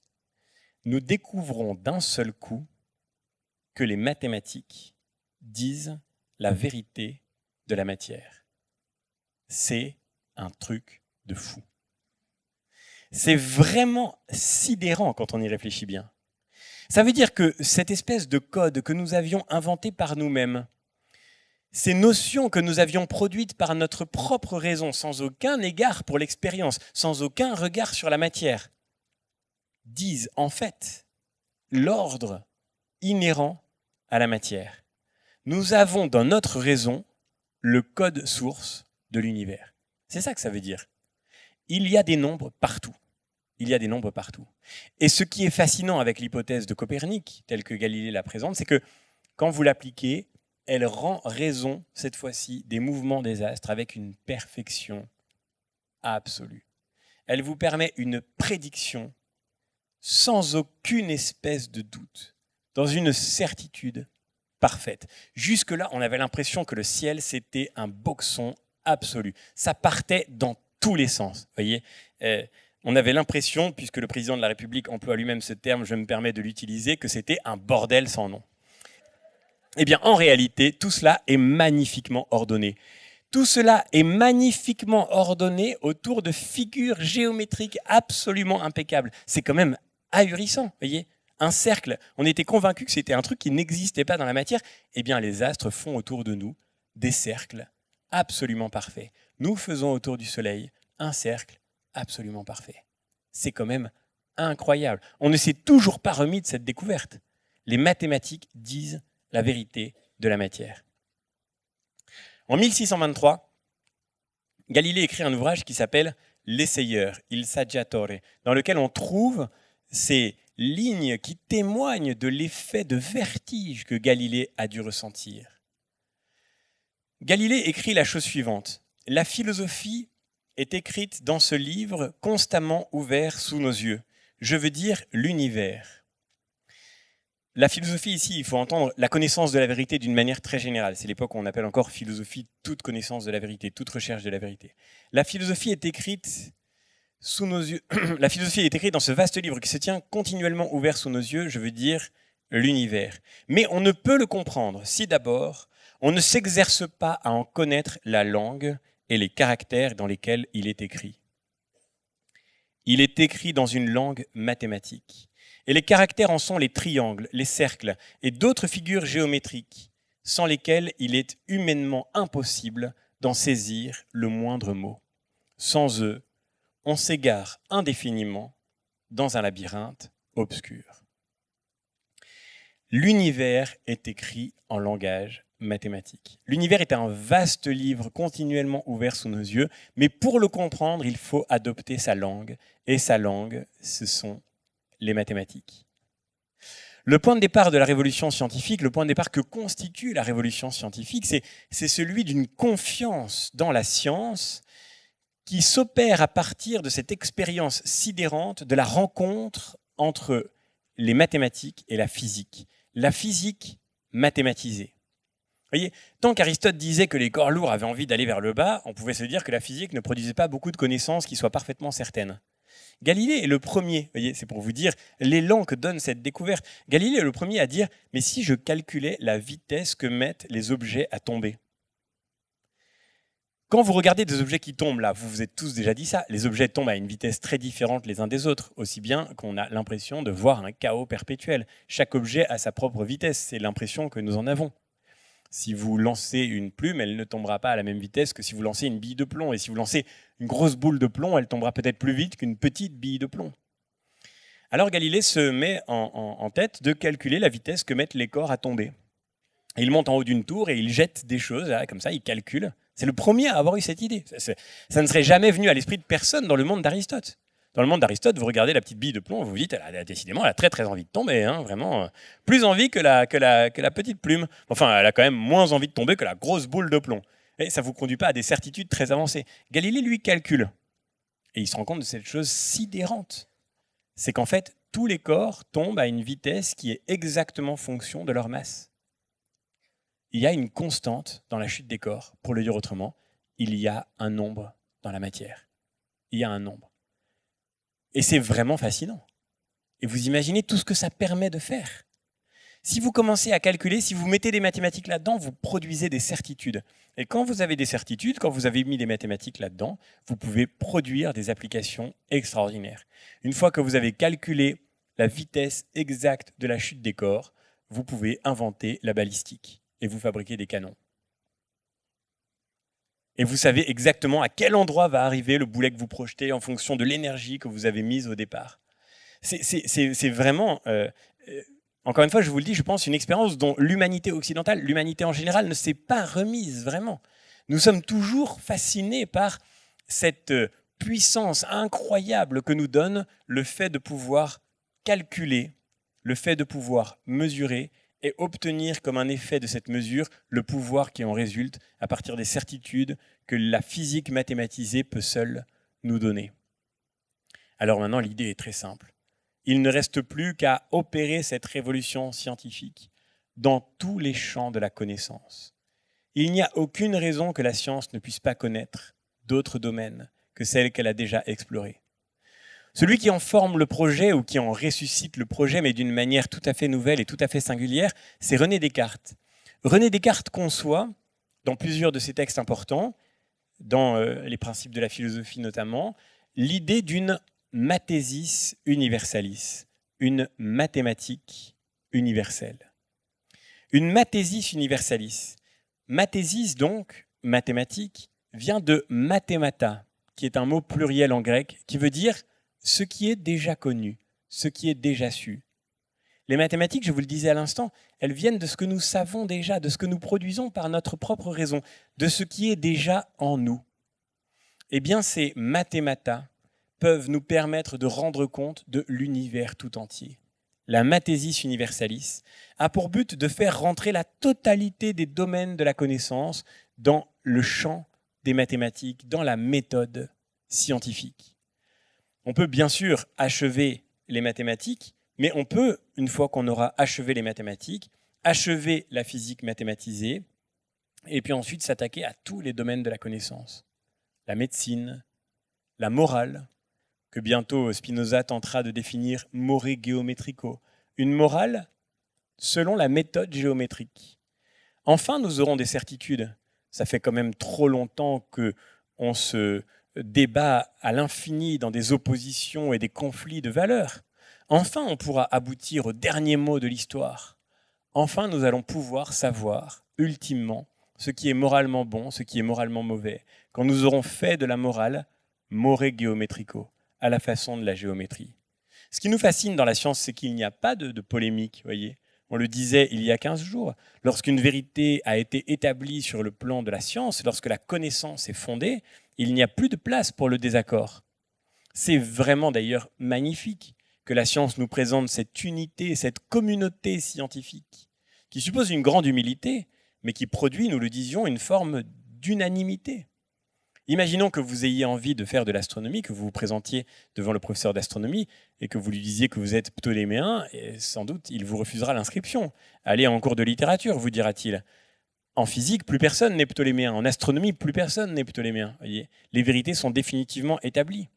[SPEAKER 1] nous découvrons d'un seul coup que les mathématiques disent la vérité de la matière. C'est un truc de fou. C'est vraiment sidérant quand on y réfléchit bien. Ça veut dire que cette espèce de code que nous avions inventé par nous-mêmes, ces notions que nous avions produites par notre propre raison, sans aucun égard pour l'expérience, sans aucun regard sur la matière, disent en fait l'ordre inhérent à la matière. Nous avons dans notre raison le code source de l'univers. C'est ça que ça veut dire. Il y a des nombres partout. Il y a des nombres partout. Et ce qui est fascinant avec l'hypothèse de Copernic, telle que Galilée la présente, c'est que quand vous l'appliquez, elle rend raison, cette fois-ci, des mouvements des astres avec une perfection absolue. Elle vous permet une prédiction sans aucune espèce de doute, dans une certitude parfaite. Jusque-là, on avait l'impression que le ciel, c'était un boxon absolu. Ça partait dans tous les sens, voyez. On avait l'impression, puisque le président de la République emploie lui-même ce terme, je me permets de l'utiliser, que c'était un bordel sans nom. Eh bien, en réalité, tout cela est magnifiquement ordonné. Tout cela est magnifiquement ordonné autour de figures géométriques absolument impeccables. C'est quand même ahurissant, voyez. Un cercle, on était convaincus que c'était un truc qui n'existait pas dans la matière. Eh bien, les astres font autour de nous des cercles absolument parfaits. Nous faisons autour du Soleil un cercle absolument parfait. C'est quand même incroyable. On ne s'est toujours pas remis de cette découverte. Les mathématiques disent la vérité de la matière. En 1623, Galilée écrit un ouvrage qui s'appelle « L'essayeur », Il Saggiatore, dans lequel on trouve ces lignes qui témoignent de l'effet de vertige que Galilée a dû ressentir. Galilée écrit la chose suivante. La philosophie est écrite dans ce livre constamment ouvert sous nos yeux. Je veux dire l'univers. La philosophie ici, il faut entendre la connaissance de la vérité d'une manière très générale. C'est l'époque où on appelle encore philosophie toute connaissance de la vérité, toute recherche de la vérité. La philosophie est écrite sous nos yeux. La philosophie est écrite dans ce vaste livre qui se tient continuellement ouvert sous nos yeux, je veux dire l'univers. Mais on ne peut le comprendre si d'abord on ne s'exerce pas à en connaître la langue et les caractères dans lesquels il est écrit. Il est écrit dans une langue mathématique. Et les caractères en sont les triangles, les cercles et d'autres figures géométriques sans lesquelles il est humainement impossible d'en saisir le moindre mot. Sans eux, on s'égare indéfiniment dans un labyrinthe obscur. L'univers est écrit en langage mathématique. L'univers est un vaste livre continuellement ouvert sous nos yeux, mais pour le comprendre, il faut adopter sa langue. Et sa langue, ce sont les mathématiques. Le point de départ de la révolution scientifique, le point de départ que constitue la révolution scientifique, c'est celui d'une confiance dans la science qui s'opère à partir de cette expérience sidérante de la rencontre entre les mathématiques et la physique mathématisée. Vous voyez, tant qu'Aristote disait que les corps lourds avaient envie d'aller vers le bas, on pouvait se dire que la physique ne produisait pas beaucoup de connaissances qui soient parfaitement certaines. Galilée est le premier, voyez, c'est pour vous dire l'élan que donne cette découverte. Galilée est le premier à dire « mais si je calculais la vitesse que mettent les objets à tomber ?» Quand vous regardez des objets qui tombent, là, vous vous êtes tous déjà dit ça, les objets tombent à une vitesse très différente les uns des autres, aussi bien qu'on a l'impression de voir un chaos perpétuel. Chaque objet a sa propre vitesse, c'est l'impression que nous en avons. Si vous lancez une plume, elle ne tombera pas à la même vitesse que si vous lancez une bille de plomb. Et si vous lancez une grosse boule de plomb, elle tombera peut-être plus vite qu'une petite bille de plomb. Alors Galilée se met en tête de calculer la vitesse que mettent les corps à tomber. Et il monte en haut d'une tour et il jette des choses, là, comme ça, il calcule. C'est le premier à avoir eu cette idée. Ça ne serait jamais venu à l'esprit de personne dans le monde d'Aristote. Dans le monde d'Aristote, vous regardez la petite bille de plomb, vous vous dites, décidément, elle a très très envie de tomber, hein, vraiment, plus envie que la petite plume. Enfin, elle a quand même moins envie de tomber que la grosse boule de plomb. Et ça ne vous conduit pas à des certitudes très avancées. Galilée, lui, calcule. Et il se rend compte de cette chose sidérante. C'est qu'en fait, tous les corps tombent à une vitesse qui est exactement fonction de leur masse. Il y a une constante dans la chute des corps. Pour le dire autrement, il y a un nombre dans la matière. Il y a un nombre. Et c'est vraiment fascinant. Et vous imaginez tout ce que ça permet de faire. Si vous commencez à calculer, si vous mettez des mathématiques là-dedans, vous produisez des certitudes. Et quand vous avez des certitudes, quand vous avez mis des mathématiques là-dedans, vous pouvez produire des applications extraordinaires. Une fois que vous avez calculé la vitesse exacte de la chute des corps, vous pouvez inventer la balistique et vous fabriquer des canons. Et vous savez exactement à quel endroit va arriver le boulet que vous projetez en fonction de l'énergie que vous avez mise au départ. C'est vraiment, encore une fois, je vous le dis, je pense, une expérience dont l'humanité occidentale, l'humanité en général, ne s'est pas remise vraiment. Nous sommes toujours fascinés par cette puissance incroyable que nous donne le fait de pouvoir calculer, le fait de pouvoir mesurer et obtenir comme un effet de cette mesure le pouvoir qui en résulte à partir des certitudes que la physique mathématisée peut seule nous donner. Alors maintenant, l'idée est très simple. Il ne reste plus qu'à opérer cette révolution scientifique dans tous les champs de la connaissance. Il n'y a aucune raison que la science ne puisse pas connaître d'autres domaines que celles qu'elle a déjà explorées. Celui qui en forme le projet ou qui en ressuscite le projet, mais d'une manière tout à fait nouvelle et tout à fait singulière, c'est René Descartes. René Descartes conçoit, dans plusieurs de ses textes importants, dans les principes de la philosophie notamment, l'idée d'une mathésis universalis, une mathématique universelle. Une mathésis universalis. Mathésis, donc, mathématique, vient de mathemata, qui est un mot pluriel en grec, qui veut dire ce qui est déjà connu, ce qui est déjà su. Les mathématiques, je vous le disais à l'instant, elles viennent de ce que nous savons déjà, de ce que nous produisons par notre propre raison, de ce qui est déjà en nous. Eh bien, ces mathémata peuvent nous permettre de rendre compte de l'univers tout entier. La mathésis universalis a pour but de faire rentrer la totalité des domaines de la connaissance dans le champ des mathématiques, dans la méthode scientifique. On peut bien sûr achever les mathématiques, mais on peut, une fois qu'on aura achevé les mathématiques, achever la physique mathématisée, et puis ensuite s'attaquer à tous les domaines de la connaissance. La médecine, la morale, que bientôt Spinoza tentera de définir more geometrico, une morale selon la méthode géométrique. Enfin, nous aurons des certitudes. Ça fait quand même trop longtemps qu'on se débat à l'infini dans des oppositions et des conflits de valeurs. Enfin, on pourra aboutir au dernier mot de l'histoire. Enfin, nous allons pouvoir savoir, ultimement, ce qui est moralement bon, ce qui est moralement mauvais, quand nous aurons fait de la morale more geometrico, à la façon de la géométrie. Ce qui nous fascine dans la science, c'est qu'il n'y a pas de polémique, voyez. On le disait il y a 15 jours, lorsqu'une vérité a été établie sur le plan de la science, lorsque la connaissance est fondée, il n'y a plus de place pour le désaccord. C'est vraiment d'ailleurs magnifique que la science nous présente cette unité, cette communauté scientifique, qui suppose une grande humilité, mais qui produit, nous le disions, une forme d'unanimité. Imaginons que vous ayez envie de faire de l'astronomie, que vous vous présentiez devant le professeur d'astronomie et que vous lui disiez que vous êtes ptoléméen, et sans doute il vous refusera l'inscription. Allez en cours de littérature, vous dira-t-il. En physique, plus personne n'est ptoléméen. En astronomie, plus personne n'est ptoléméen. Voyez, les vérités sont définitivement établies.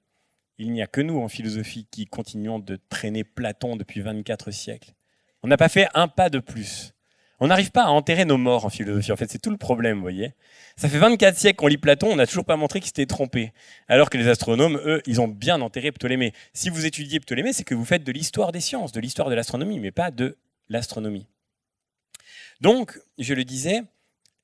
[SPEAKER 1] Il n'y a que nous en philosophie qui continuons de traîner Platon depuis 24 siècles. On n'a pas fait un pas de plus. On n'arrive pas à enterrer nos morts en philosophie. En fait, c'est tout le problème, vous voyez. Ça fait 24 siècles qu'on lit Platon, on n'a toujours pas montré qu'il s'était trompé. Alors que les astronomes, eux, ils ont bien enterré Ptolémée. Si vous étudiez Ptolémée, c'est que vous faites de l'histoire des sciences, de l'histoire de l'astronomie, mais pas de l'astronomie. Donc, je le disais,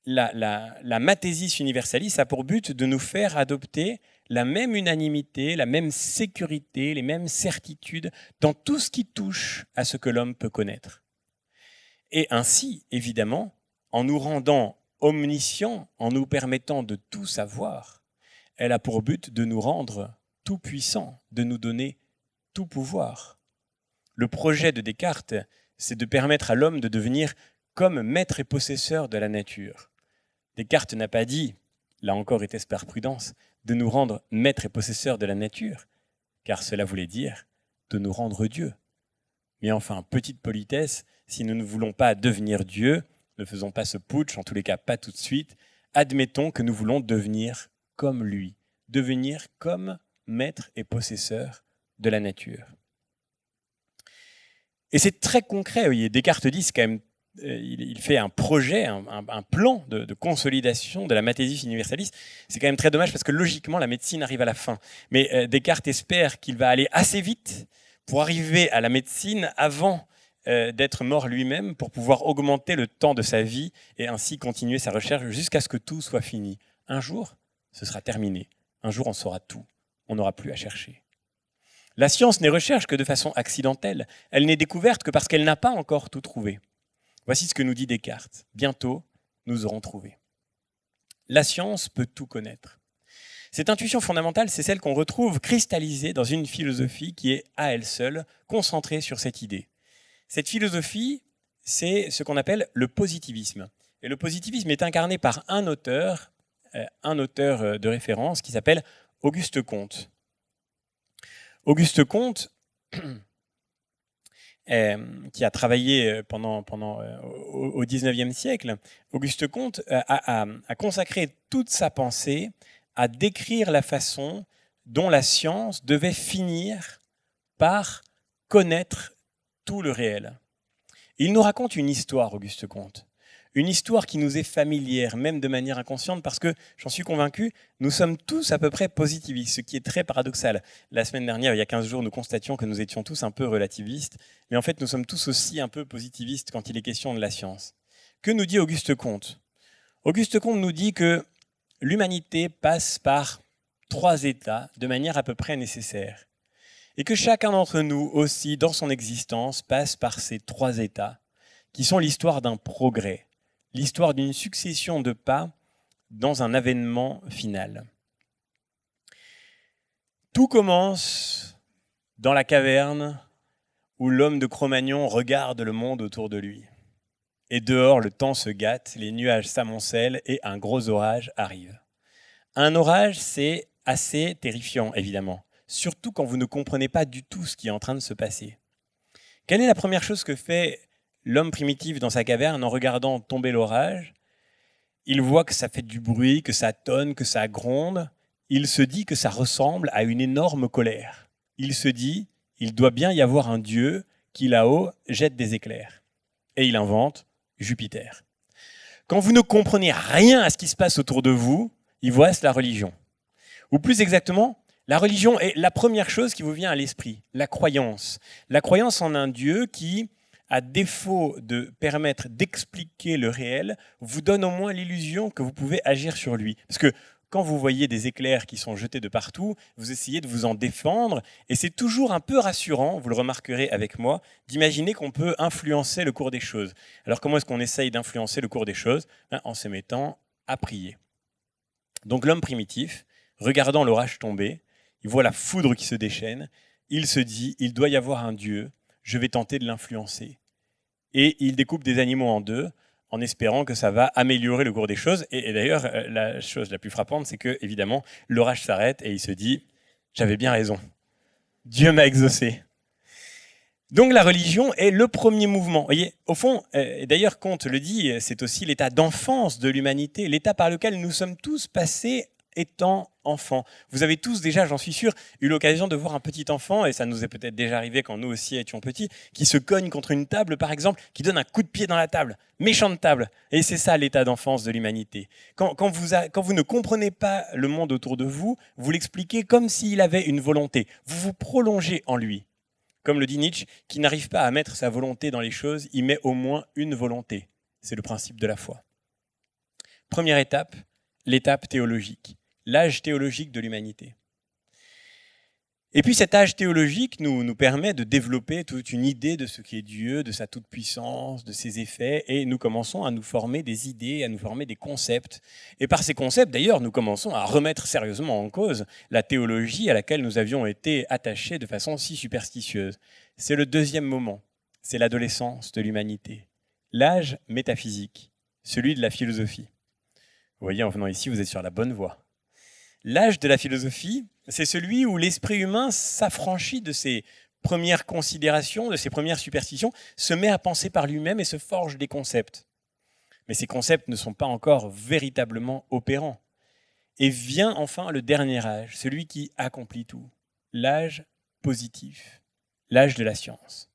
[SPEAKER 1] la mathésis universalis a pour but de nous faire adopter la même unanimité, la même sécurité, les mêmes certitudes dans tout ce qui touche à ce que l'homme peut connaître. Et ainsi, évidemment, en nous rendant omniscients, en nous permettant de tout savoir, elle a pour but de nous rendre tout puissants, de nous donner tout pouvoir. Le projet de Descartes, c'est de permettre à l'homme de devenir comme maître et possesseur de la nature. Descartes n'a pas dit, là encore était-ce par prudence, de nous rendre maître et possesseur de la nature, car cela voulait dire de nous rendre Dieu. Mais enfin, petite politesse, si nous ne voulons pas devenir Dieu, ne faisons pas ce putsch, en tous les cas pas tout de suite, admettons que nous voulons devenir comme lui, devenir comme maître et possesseur de la nature. Et c'est très concret, vous voyez, Descartes dit, c'est quand même, il fait un projet, un plan de consolidation de la mathésis universalis. C'est quand même très dommage parce que logiquement, la médecine arrive à la fin. Mais Descartes espère qu'il va aller assez vite pour arriver à la médecine avant d'être mort lui-même, pour pouvoir augmenter le temps de sa vie et ainsi continuer sa recherche jusqu'à ce que tout soit fini. Un jour, ce sera terminé. Un jour, on saura tout. On n'aura plus à chercher. La science n'est recherche que de façon accidentelle. Elle n'est découverte que parce qu'elle n'a pas encore tout trouvé. Voici ce que nous dit Descartes. Bientôt, nous aurons trouvé. La science peut tout connaître. Cette intuition fondamentale, c'est celle qu'on retrouve cristallisée dans une philosophie qui est, à elle seule, concentrée sur cette idée. Cette philosophie, c'est ce qu'on appelle le positivisme. Et le positivisme est incarné par un auteur de référence qui s'appelle Auguste Comte. Auguste Comte, qui a travaillé au XIXe siècle, Auguste Comte a consacré toute sa pensée à décrire la façon dont la science devait finir par connaître tout le réel. Il nous raconte une histoire, Auguste Comte, une histoire qui nous est familière, même de manière inconsciente, parce que, j'en suis convaincu, nous sommes tous à peu près positivistes, ce qui est très paradoxal. La semaine dernière, il y a 15 jours, nous constations que nous étions tous un peu relativistes, mais en fait, nous sommes tous aussi un peu positivistes quand il est question de la science. Que nous dit Auguste Comte ? Auguste Comte nous dit que l'humanité passe par 3 états de manière à peu près nécessaire. Et que chacun d'entre nous aussi, dans son existence, passe par ces 3 états, qui sont l'histoire d'un progrès, l'histoire d'une succession de pas dans un avènement final. Tout commence dans la caverne où l'homme de Cro-Magnon regarde le monde autour de lui. Et dehors, le temps se gâte, les nuages s'amoncellent et un gros orage arrive. Un orage, c'est assez terrifiant, évidemment. Surtout quand vous ne comprenez pas du tout ce qui est en train de se passer. Quelle est la première chose que fait l'homme primitif dans sa caverne en regardant tomber l'orage ? Il voit que ça fait du bruit, que ça tonne, que ça gronde. Il se dit que ça ressemble à une énorme colère. Il se dit, il doit bien y avoir un dieu qui là-haut jette des éclairs. Et il invente Jupiter. Quand vous ne comprenez rien à ce qui se passe autour de vous, il vous reste la religion. Ou plus exactement, la religion est la première chose qui vous vient à l'esprit, la croyance. La croyance en un Dieu qui, à défaut de permettre d'expliquer le réel, vous donne au moins l'illusion que vous pouvez agir sur lui. Parce que quand vous voyez des éclairs qui sont jetés de partout, vous essayez de vous en défendre, et c'est toujours un peu rassurant, vous le remarquerez avec moi, d'imaginer qu'on peut influencer le cours des choses. Alors comment est-ce qu'on essaye d'influencer le cours des choses ? En se mettant à prier. Donc l'homme primitif, regardant l'orage tomber, il voit la foudre qui se déchaîne, il se dit, il doit y avoir un Dieu, je vais tenter de l'influencer. Et il découpe des animaux en 2, en espérant que ça va améliorer le cours des choses. Et d'ailleurs, la chose la plus frappante, c'est que, évidemment, l'orage s'arrête et il se dit, j'avais bien raison, Dieu m'a exaucé. Donc la religion est le premier mouvement. Vous voyez, au fond, et d'ailleurs Comte le dit, c'est aussi l'état d'enfance de l'humanité, l'état par lequel nous sommes tous passés étant enfant. Vous avez tous déjà, j'en suis sûr, eu l'occasion de voir un petit enfant, et ça nous est peut-être déjà arrivé quand nous aussi étions petits, qui se cogne contre une table, par exemple, qui donne un coup de pied dans la table. Méchante table. Et c'est ça l'état d'enfance de l'humanité. Quand vous ne comprenez pas le monde autour de vous, vous l'expliquez comme s'il avait une volonté. Vous vous prolongez en lui. Comme le dit Nietzsche, qui n'arrive pas à mettre sa volonté dans les choses, il met au moins une volonté. C'est le principe de la foi. Première étape, l'étape théologique, l'âge théologique de l'humanité. Et puis cet âge théologique nous permet de développer toute une idée de ce qu'est Dieu, de sa toute-puissance, de ses effets, et nous commençons à nous former des idées, à nous former des concepts. Et par ces concepts, d'ailleurs, nous commençons à remettre sérieusement en cause la théologie à laquelle nous avions été attachés de façon si superstitieuse. C'est le deuxième moment, c'est l'adolescence de l'humanité, l'âge métaphysique, celui de la philosophie. Vous voyez, en venant ici, vous êtes sur la bonne voie. L'âge de la philosophie, c'est celui où l'esprit humain s'affranchit de ses premières considérations, de ses premières superstitions, se met à penser par lui-même et se forge des concepts. Mais ces concepts ne sont pas encore véritablement opérants. Et vient enfin le dernier âge, celui qui accomplit tout, l'âge positif, l'âge de la science.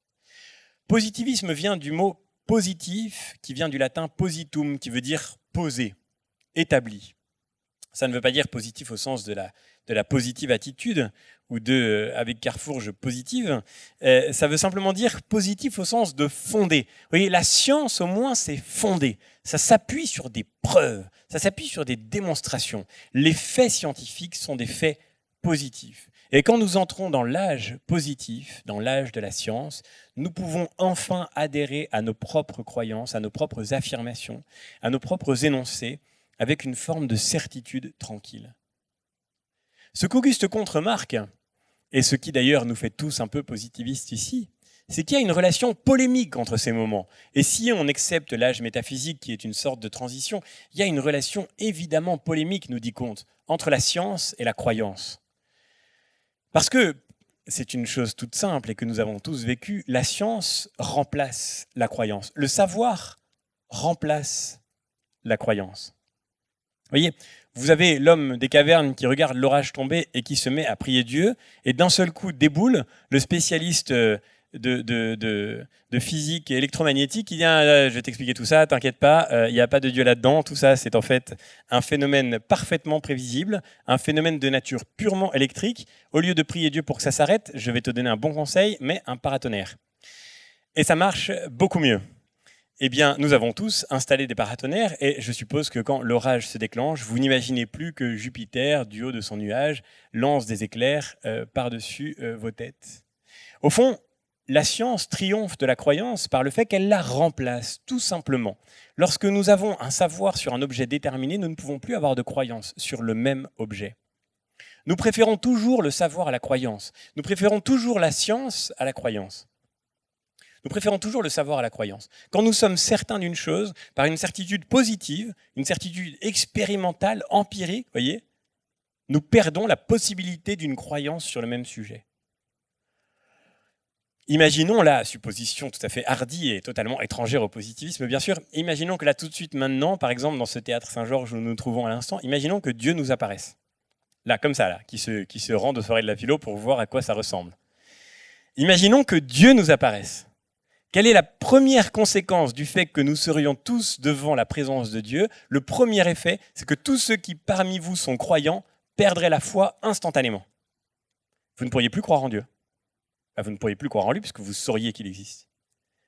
[SPEAKER 1] Positivisme vient du mot positif, qui vient du latin positum, qui veut dire poser, établi. Ça ne veut pas dire positif au sens de la positive attitude ou de avec Carrefour je positive. Ça veut simplement dire positif au sens de fonder. Vous voyez, la science au moins c'est fondé. Ça s'appuie sur des preuves, ça s'appuie sur des démonstrations. Les faits scientifiques sont des faits positifs. Et quand nous entrons dans l'âge positif, dans l'âge de la science, nous pouvons enfin adhérer à nos propres croyances, à nos propres affirmations, à nos propres énoncés, avec une forme de certitude tranquille. Ce qu'Auguste Comte remarque, et ce qui d'ailleurs nous fait tous un peu positivistes ici, c'est qu'il y a une relation polémique entre ces moments. Et si on accepte l'âge métaphysique qui est une sorte de transition, il y a une relation évidemment polémique, nous dit Comte, entre la science et la croyance. Parce que c'est une chose toute simple et que nous avons tous vécu, la science remplace la croyance. Le savoir remplace la croyance. Vous voyez, vous avez l'homme des cavernes qui regarde l'orage tomber et qui se met à prier Dieu, et d'un seul coup déboule le spécialiste de physique et électromagnétique qui dit je vais t'expliquer tout ça, t'inquiète pas, il n'y a pas de Dieu là-dedans, tout ça c'est en fait un phénomène parfaitement prévisible, un phénomène de nature purement électrique. Au lieu de prier Dieu pour que ça s'arrête, je vais te donner un bon conseil, mais un paratonnerre. Et ça marche beaucoup mieux. Eh bien, nous avons tous installé des paratonnerres et je suppose que quand l'orage se déclenche, vous n'imaginez plus que Jupiter, du haut de son nuage, lance des éclairs par-dessus vos têtes. Au fond, la science triomphe de la croyance par le fait qu'elle la remplace, tout simplement. Lorsque nous avons un savoir sur un objet déterminé, nous ne pouvons plus avoir de croyance sur le même objet. Nous préférons toujours le savoir à la croyance. Nous préférons toujours la science à la croyance. Nous préférons toujours le savoir à la croyance. Quand nous sommes certains d'une chose, par une certitude positive, une certitude expérimentale, empirique, voyez, nous perdons la possibilité d'une croyance sur le même sujet. Imaginons la supposition tout à fait hardie et totalement étrangère au positivisme, bien sûr. Imaginons que là, tout de suite, maintenant, par exemple, dans ce théâtre Saint-Georges où nous nous trouvons à l'instant, imaginons que Dieu nous apparaisse. Là, comme ça, là, qui se rend aux soirées de la philo pour voir à quoi ça ressemble. Imaginons que Dieu nous apparaisse. Quelle est la première conséquence du fait que nous serions tous devant la présence de Dieu ? Le premier effet, c'est que tous ceux qui parmi vous sont croyants perdraient la foi instantanément. Vous ne pourriez plus croire en Dieu. Vous ne pourriez plus croire en lui puisque vous sauriez qu'il existe.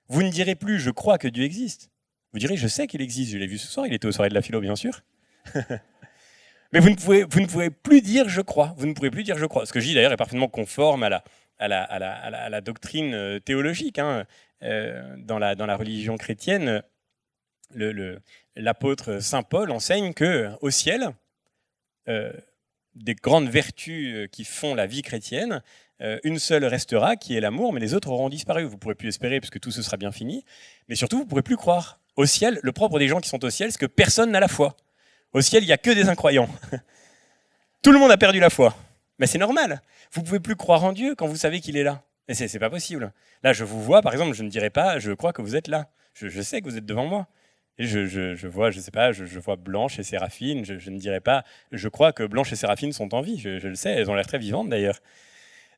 [SPEAKER 1] Vous ne direz plus « je crois que Dieu existe ». Vous direz « je sais qu'il existe, je l'ai vu ce soir, il était aux soirées de la philo bien sûr ». Mais vous ne pouvez plus dire « je crois ». Vous ne pourrez plus dire « je crois ». Ce que je dis d'ailleurs est parfaitement conforme à la doctrine théologique. Dans la religion chrétienne, l'apôtre saint Paul enseigne qu'au ciel, des grandes vertus qui font la vie chrétienne, une seule restera, qui est l'amour, mais les autres auront disparu. Vous ne pourrez plus espérer puisque tout ce sera bien fini, mais surtout vous ne pourrez plus croire. Au ciel, le propre des gens qui sont au ciel, c'est que personne n'a la foi. Au ciel, il n'y a que des incroyants. Tout le monde a perdu la foi. Mais c'est normal. Vous ne pouvez plus croire en Dieu quand vous savez qu'il est là. Et c'est pas possible. Là, je vous vois, par exemple, je ne dirais pas « je crois que vous êtes là ». Je sais que vous êtes devant moi. Et je vois Blanche et Séraphine, je ne dirais pas, je crois que Blanche et Séraphine sont en vie, je le sais, elles ont l'air très vivantes d'ailleurs.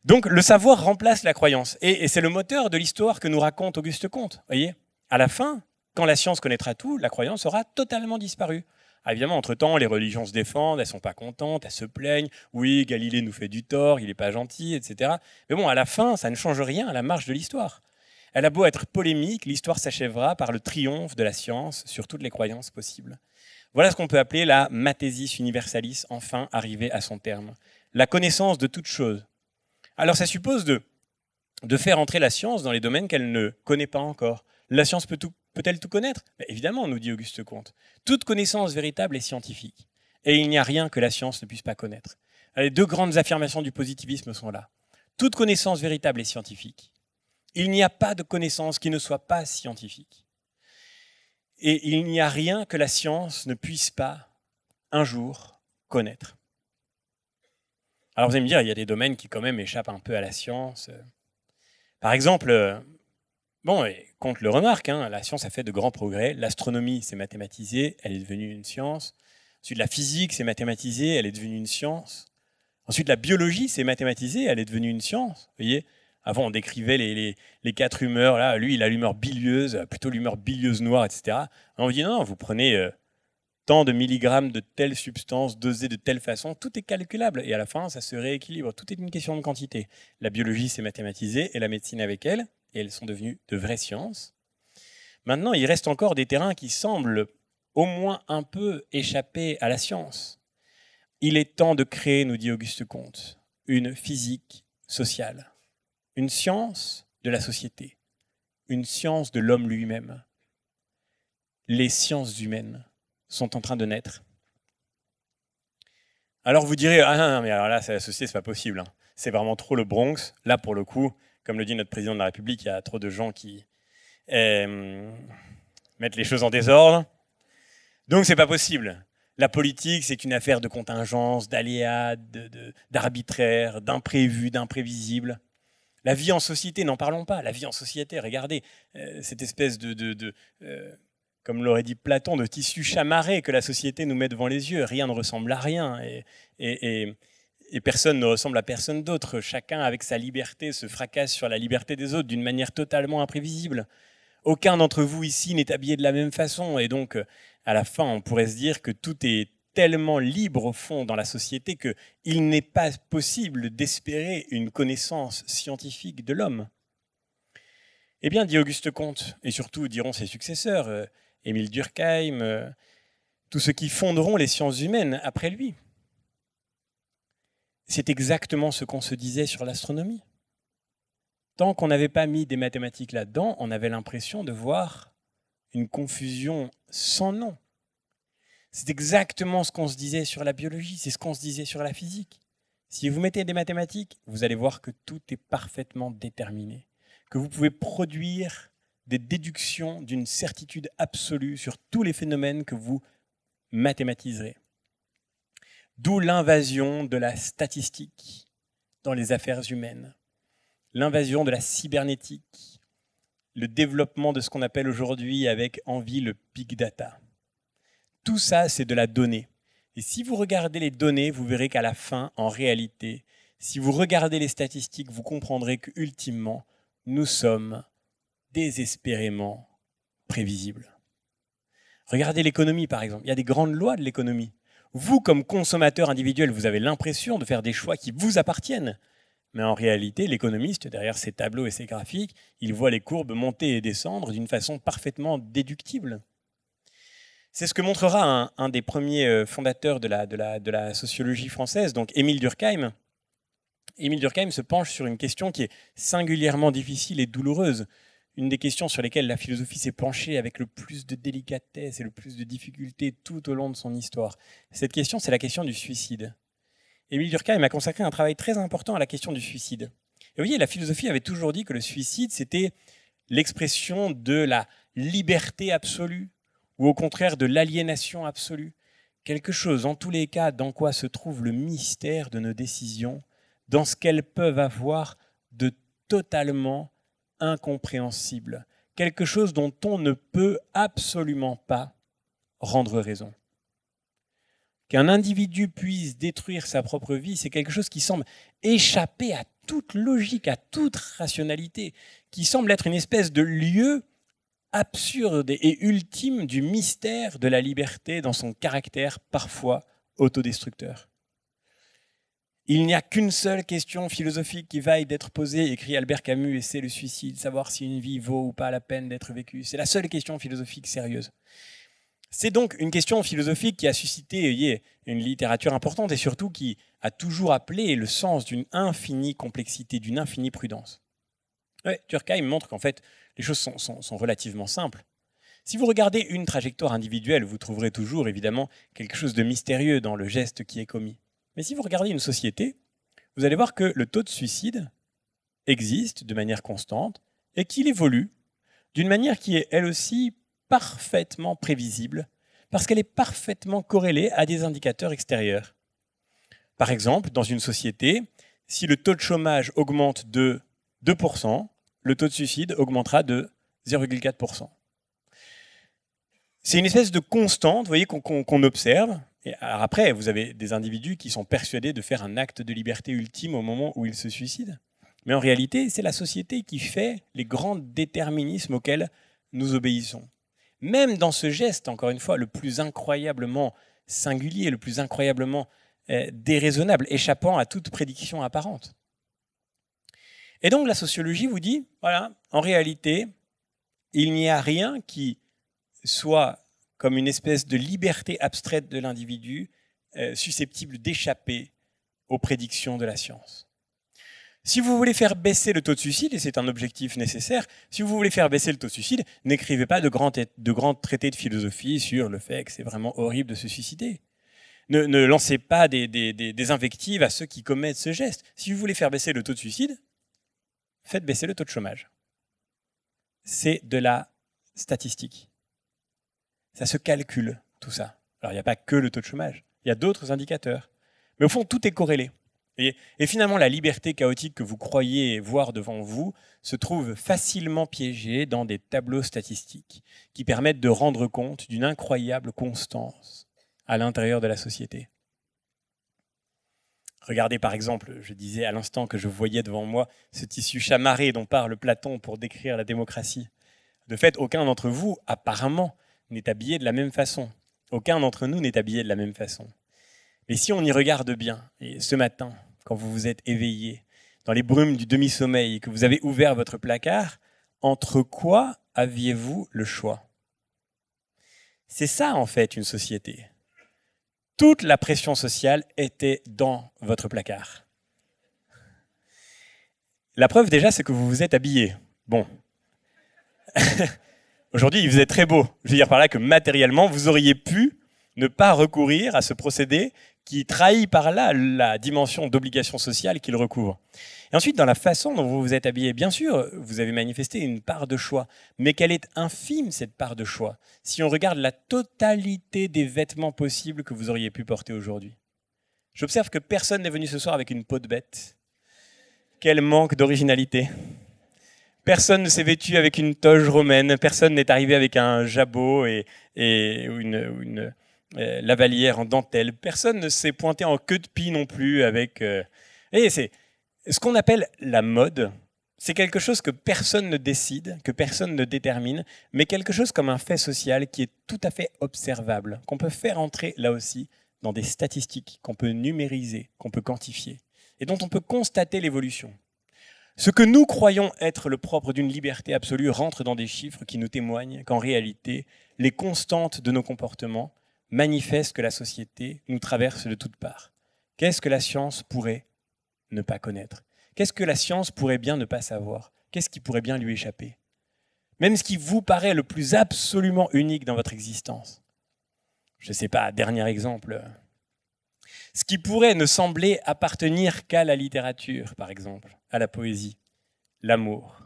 [SPEAKER 1] Donc le savoir remplace la croyance, et c'est le moteur de l'histoire que nous raconte Auguste Comte. Voyez, à la fin, quand la science connaîtra tout, la croyance aura totalement disparu. Ah, évidemment, entre-temps, les religions se défendent, elles sont pas contentes, elles se plaignent. Oui, Galilée nous fait du tort, il n'est pas gentil, etc. Mais bon, à la fin, ça ne change rien à la marche de l'histoire. Elle a beau être polémique, l'histoire s'achèvera par le triomphe de la science sur toutes les croyances possibles. Voilà ce qu'on peut appeler la Mathesis universalis, enfin arrivée à son terme. La connaissance de toute chose. Alors ça suppose de faire entrer la science dans les domaines qu'elle ne connaît pas encore. La science peut-elle tout connaître ? Évidemment, nous dit Auguste Comte. Toute connaissance véritable est scientifique. Et il n'y a rien que la science ne puisse pas connaître. Les deux grandes affirmations du positivisme sont là. Toute connaissance véritable est scientifique. Il n'y a pas de connaissance qui ne soit pas scientifique. Et il n'y a rien que la science ne puisse pas, un jour, connaître. Alors vous allez me dire, il y a des domaines qui quand même échappent un peu à la science. Par exemple, Comte le remarque, la science a fait de grands progrès. L'astronomie s'est mathématisée, elle est devenue une science. Ensuite, la physique s'est mathématisée, elle est devenue une science. Ensuite, la biologie s'est mathématisée, elle est devenue une science. Vous voyez ? Avant, on décrivait les 4 humeurs. Là, lui, il a l'humeur bilieuse, plutôt l'humeur bilieuse noire, etc. On vous dit non, vous prenez tant de milligrammes de telle substance dosée de telle façon, tout est calculable. Et à la fin, ça se rééquilibre. Tout est une question de quantité. La biologie s'est mathématisée et la médecine avec elle. Et elles sont devenues de vraies sciences. Maintenant, il reste encore des terrains qui semblent au moins un peu échapper à la science. Il est temps de créer, nous dit Auguste Comte, une physique sociale. Une science de la société, une science de l'homme lui-même. Les sciences humaines sont en train de naître. Alors vous direz, ah non, mais alors là, la société, c'est pas possible. C'est vraiment trop le Bronx. Là, pour le coup, comme le dit notre président de la République, il y a trop de gens qui mettent les choses en désordre. Donc c'est pas possible. La politique, c'est une affaire de contingence, d'aléas, d'arbitraire, d'imprévu, d'imprévisible. La vie en société, n'en parlons pas. La vie en société, regardez, cette espèce comme l'aurait dit Platon, de tissu chamarré que la société nous met devant les yeux. Rien ne ressemble à rien et personne ne ressemble à personne d'autre. Chacun, avec sa liberté, se fracasse sur la liberté des autres d'une manière totalement imprévisible. Aucun d'entre vous ici n'est habillé de la même façon et donc, à la fin, on pourrait se dire que tout est tellement libre au fond dans la société qu'il n'est pas possible d'espérer une connaissance scientifique de l'homme. Eh bien, dit Auguste Comte, et surtout diront ses successeurs, Émile Durkheim, tous ceux qui fonderont les sciences humaines après lui. C'est exactement ce qu'on se disait sur l'astronomie. Tant qu'on n'avait pas mis des mathématiques là-dedans, on avait l'impression de voir une confusion sans nom. C'est exactement ce qu'on se disait sur la biologie, c'est ce qu'on se disait sur la physique. Si vous mettez des mathématiques, vous allez voir que tout est parfaitement déterminé, que vous pouvez produire des déductions d'une certitude absolue sur tous les phénomènes que vous mathématiserez. D'où l'invasion de la statistique dans les affaires humaines, l'invasion de la cybernétique, le développement de ce qu'on appelle aujourd'hui avec envie le big data. Tout ça, c'est de la donnée. Et si vous regardez les données, vous verrez qu'à la fin, en réalité, si vous regardez les statistiques, vous comprendrez qu'ultimement, nous sommes désespérément prévisibles. Regardez l'économie, par exemple. Il y a des grandes lois de l'économie. Vous, comme consommateur individuel, vous avez l'impression de faire des choix qui vous appartiennent. Mais en réalité, l'économiste, derrière ses tableaux et ses graphiques, il voit les courbes monter et descendre d'une façon parfaitement déductible. C'est ce que montrera un des premiers fondateurs de la sociologie française, donc Émile Durkheim. Émile Durkheim se penche sur une question qui est singulièrement difficile et douloureuse, une des questions sur lesquelles la philosophie s'est penchée avec le plus de délicatesse et le plus de difficulté tout au long de son histoire. Cette question, c'est la question du suicide. Émile Durkheim a consacré un travail très important à la question du suicide. Et vous voyez, la philosophie avait toujours dit que le suicide, c'était l'expression de la liberté absolue, ou au contraire de l'aliénation absolue. Quelque chose, en tous les cas, dans quoi se trouve le mystère de nos décisions, dans ce qu'elles peuvent avoir de totalement incompréhensible, quelque chose dont on ne peut absolument pas rendre raison. Qu'un individu puisse détruire sa propre vie, c'est quelque chose qui semble échapper à toute logique, à toute rationalité, qui semble être une espèce de lieu absurde et ultime du mystère de la liberté dans son caractère parfois autodestructeur. Il n'y a qu'une seule question philosophique qui vaille d'être posée, écrit Albert Camus, et c'est le suicide, savoir si une vie vaut ou pas la peine d'être vécue. C'est la seule question philosophique sérieuse. C'est donc une question philosophique qui a suscité une littérature importante et surtout qui a toujours appelé le sens d'une infinie complexité, d'une infinie prudence. Ouais, Durkheim montre qu'en fait, les choses sont relativement simples. Si vous regardez une trajectoire individuelle, vous trouverez toujours évidemment quelque chose de mystérieux dans le geste qui est commis. Mais si vous regardez une société, vous allez voir que le taux de suicide existe de manière constante et qu'il évolue d'une manière qui est elle aussi parfaitement prévisible parce qu'elle est parfaitement corrélée à des indicateurs extérieurs. Par exemple, dans une société, si le taux de chômage augmente de 2%, le taux de suicide augmentera de 0,4%. C'est une espèce de constante, vous voyez, qu'on observe. Et alors après, vous avez des individus qui sont persuadés de faire un acte de liberté ultime au moment où ils se suicident. Mais en réalité, c'est la société qui fait les grands déterminismes auxquels nous obéissons. Même dans ce geste, encore une fois, le plus incroyablement singulier, le plus incroyablement déraisonnable, échappant à toute prédiction apparente. Et donc la sociologie vous dit, voilà, en réalité, il n'y a rien qui soit comme une espèce de liberté abstraite de l'individu susceptible d'échapper aux prédictions de la science. Si vous voulez faire baisser le taux de suicide, et c'est un objectif nécessaire, si vous voulez faire baisser le taux de suicide, n'écrivez pas de grands traités de philosophie sur le fait que c'est vraiment horrible de se suicider. Ne lancez pas des invectives à ceux qui commettent ce geste. Si vous voulez faire baisser le taux de suicide, faites baisser le taux de chômage. C'est de la statistique. Ça se calcule, tout ça. Alors, il n'y a pas que le taux de chômage, il y a d'autres indicateurs. Mais au fond, tout est corrélé. Et finalement, la liberté chaotique que vous croyez voir devant vous se trouve facilement piégée dans des tableaux statistiques qui permettent de rendre compte d'une incroyable constance à l'intérieur de la société. Regardez par exemple, je disais à l'instant que je voyais devant moi ce tissu chamarré dont parle Platon pour décrire la démocratie. De fait, aucun d'entre vous, apparemment, n'est habillé de la même façon. Aucun d'entre nous n'est habillé de la même façon. Mais si on y regarde bien, et ce matin, quand vous vous êtes éveillé, dans les brumes du demi-sommeil, que vous avez ouvert votre placard, entre quoi aviez-vous le choix ? C'est ça, en fait, une société. Toute la pression sociale était dans votre placard. La preuve, déjà, c'est que vous vous êtes habillé. Bon. Aujourd'hui, il faisait très beau. Je veux dire par là que matériellement, vous auriez pu ne pas recourir à ce procédé qui trahit par là la dimension d'obligation sociale qu'il recouvre. Et ensuite, dans la façon dont vous vous êtes habillé, bien sûr, vous avez manifesté une part de choix, mais qu'elle est infime, cette part de choix, si on regarde la totalité des vêtements possibles que vous auriez pu porter aujourd'hui. J'observe que personne n'est venu ce soir avec une peau de bête. Quel manque d'originalité. Personne ne s'est vêtu avec une toge romaine, personne n'est arrivé avec un jabot et une lavalière en dentelle, personne ne s'est pointé en queue de pie non plus avec... c'est ce qu'on appelle la mode, c'est quelque chose que personne ne décide, que personne ne détermine, mais quelque chose comme un fait social qui est tout à fait observable, qu'on peut faire entrer là aussi dans des statistiques, qu'on peut numériser, qu'on peut quantifier, et dont on peut constater l'évolution. Ce que nous croyons être le propre d'une liberté absolue rentre dans des chiffres qui nous témoignent qu'en réalité, les constantes de nos comportements manifestent que la société nous traverse de toutes parts. Qu'est-ce que la science pourrait ne pas connaître ? Qu'est-ce que la science pourrait bien ne pas savoir ? Qu'est-ce qui pourrait bien lui échapper ? Même ce qui vous paraît le plus absolument unique dans votre existence. Je ne sais pas, dernier exemple. Ce qui pourrait ne sembler appartenir qu'à la littérature, par exemple, à la poésie, l'amour.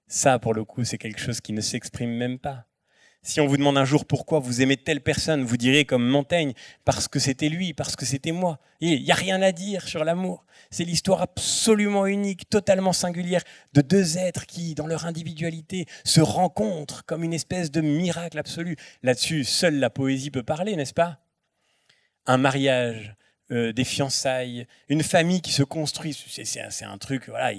[SPEAKER 1] Ça, pour le coup, c'est quelque chose qui ne s'exprime même pas. Si on vous demande un jour pourquoi vous aimez telle personne, vous direz comme Montaigne, parce que c'était lui, parce que c'était moi. Et il n'y a rien à dire sur l'amour. C'est l'histoire absolument unique, totalement singulière, de deux êtres qui, dans leur individualité, se rencontrent comme une espèce de miracle absolu. Là-dessus, seule la poésie peut parler, n'est-ce pas? Un mariage, des fiançailles, une famille qui se construit, c'est un truc, voilà,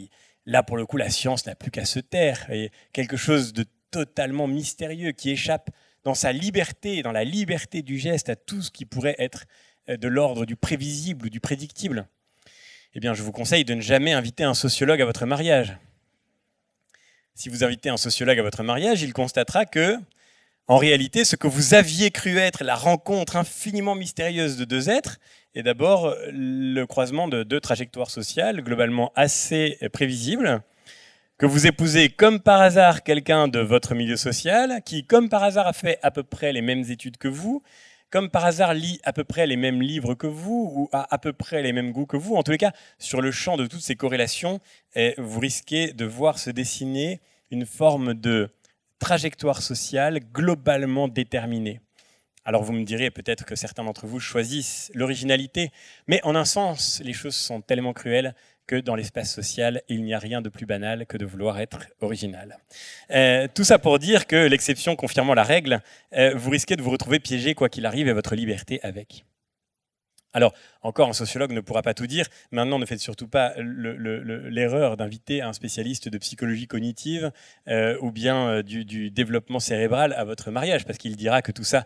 [SPEAKER 1] là pour le coup la science n'a plus qu'à se taire, et quelque chose de totalement mystérieux qui échappe dans sa liberté, dans la liberté du geste à tout ce qui pourrait être de l'ordre du prévisible ou du prédictible. Eh bien, je vous conseille de ne jamais inviter un sociologue à votre mariage. Si vous invitez un sociologue à votre mariage, il constatera que, en réalité, ce que vous aviez cru être la rencontre infiniment mystérieuse de deux êtres est d'abord le croisement de deux trajectoires sociales globalement assez prévisibles, que vous épousez comme par hasard quelqu'un de votre milieu social, qui comme par hasard a fait à peu près les mêmes études que vous, comme par hasard lit à peu près les mêmes livres que vous, ou a à peu près les mêmes goûts que vous. En tous les cas, sur le champ de toutes ces corrélations, vous risquez de voir se dessiner une forme de trajectoire sociale globalement déterminée. Alors vous me direz peut-être que certains d'entre vous choisissent l'originalité, mais en un sens, les choses sont tellement cruelles que dans l'espace social, il n'y a rien de plus banal que de vouloir être original. Tout ça pour dire que l'exception confirmant la règle, vous risquez de vous retrouver piégé quoi qu'il arrive et votre liberté avec. Alors, encore, un sociologue ne pourra pas tout dire. Maintenant, ne faites surtout pas l'erreur d'inviter un spécialiste de psychologie cognitive ou bien du développement cérébral à votre mariage, parce qu'il dira que tout ça,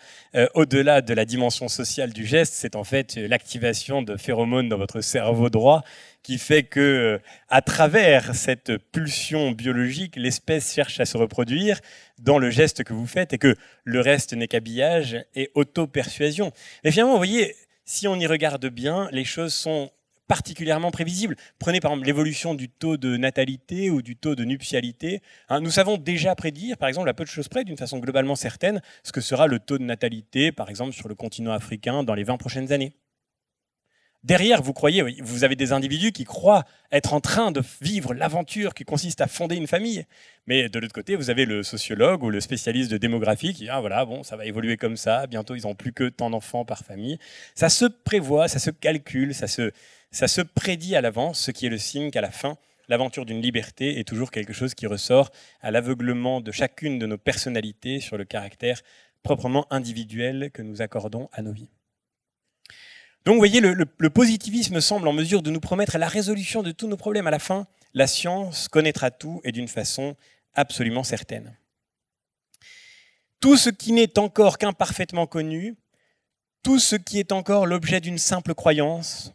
[SPEAKER 1] au-delà de la dimension sociale du geste, c'est en fait l'activation de phéromones dans votre cerveau droit qui fait que, à travers cette pulsion biologique, l'espèce cherche à se reproduire dans le geste que vous faites et que le reste n'est qu'habillage et auto-persuasion. Mais finalement, vous voyez, si on y regarde bien, les choses sont particulièrement prévisibles. Prenez par exemple l'évolution du taux de natalité ou du taux de nuptialité. Nous savons déjà prédire, par exemple, à peu de choses près, d'une façon globalement certaine, ce que sera le taux de natalité, par exemple, sur le continent africain dans les 20 prochaines années. Derrière, vous avez des individus qui croient être en train de vivre l'aventure qui consiste à fonder une famille. Mais de l'autre côté, vous avez le sociologue ou le spécialiste de démographie qui dit voilà, bon, ça va évoluer comme ça, bientôt ils n'ont plus que tant d'enfants par famille. Ça se prévoit, ça se calcule, ça se prédit à l'avance, ce qui est le signe qu'à la fin, l'aventure d'une liberté est toujours quelque chose qui ressort à l'aveuglement de chacune de nos personnalités sur le caractère proprement individuel que nous accordons à nos vies. Donc vous voyez, le positivisme semble en mesure de nous promettre la résolution de tous nos problèmes. À la fin, la science connaîtra tout et d'une façon absolument certaine. Tout ce qui n'est encore qu'imparfaitement connu, tout ce qui est encore l'objet d'une simple croyance,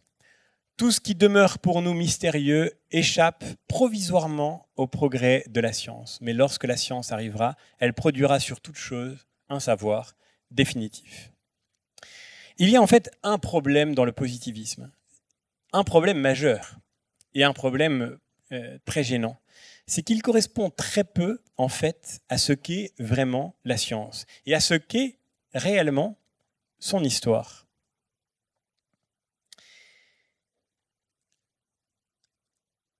[SPEAKER 1] tout ce qui demeure pour nous mystérieux échappe provisoirement au progrès de la science. Mais lorsque la science arrivera, elle produira sur toute chose un savoir définitif. Il y a en fait un problème dans le positivisme, un problème majeur et un problème très gênant. C'est qu'il correspond très peu en fait à ce qu'est vraiment la science et à ce qu'est réellement son histoire.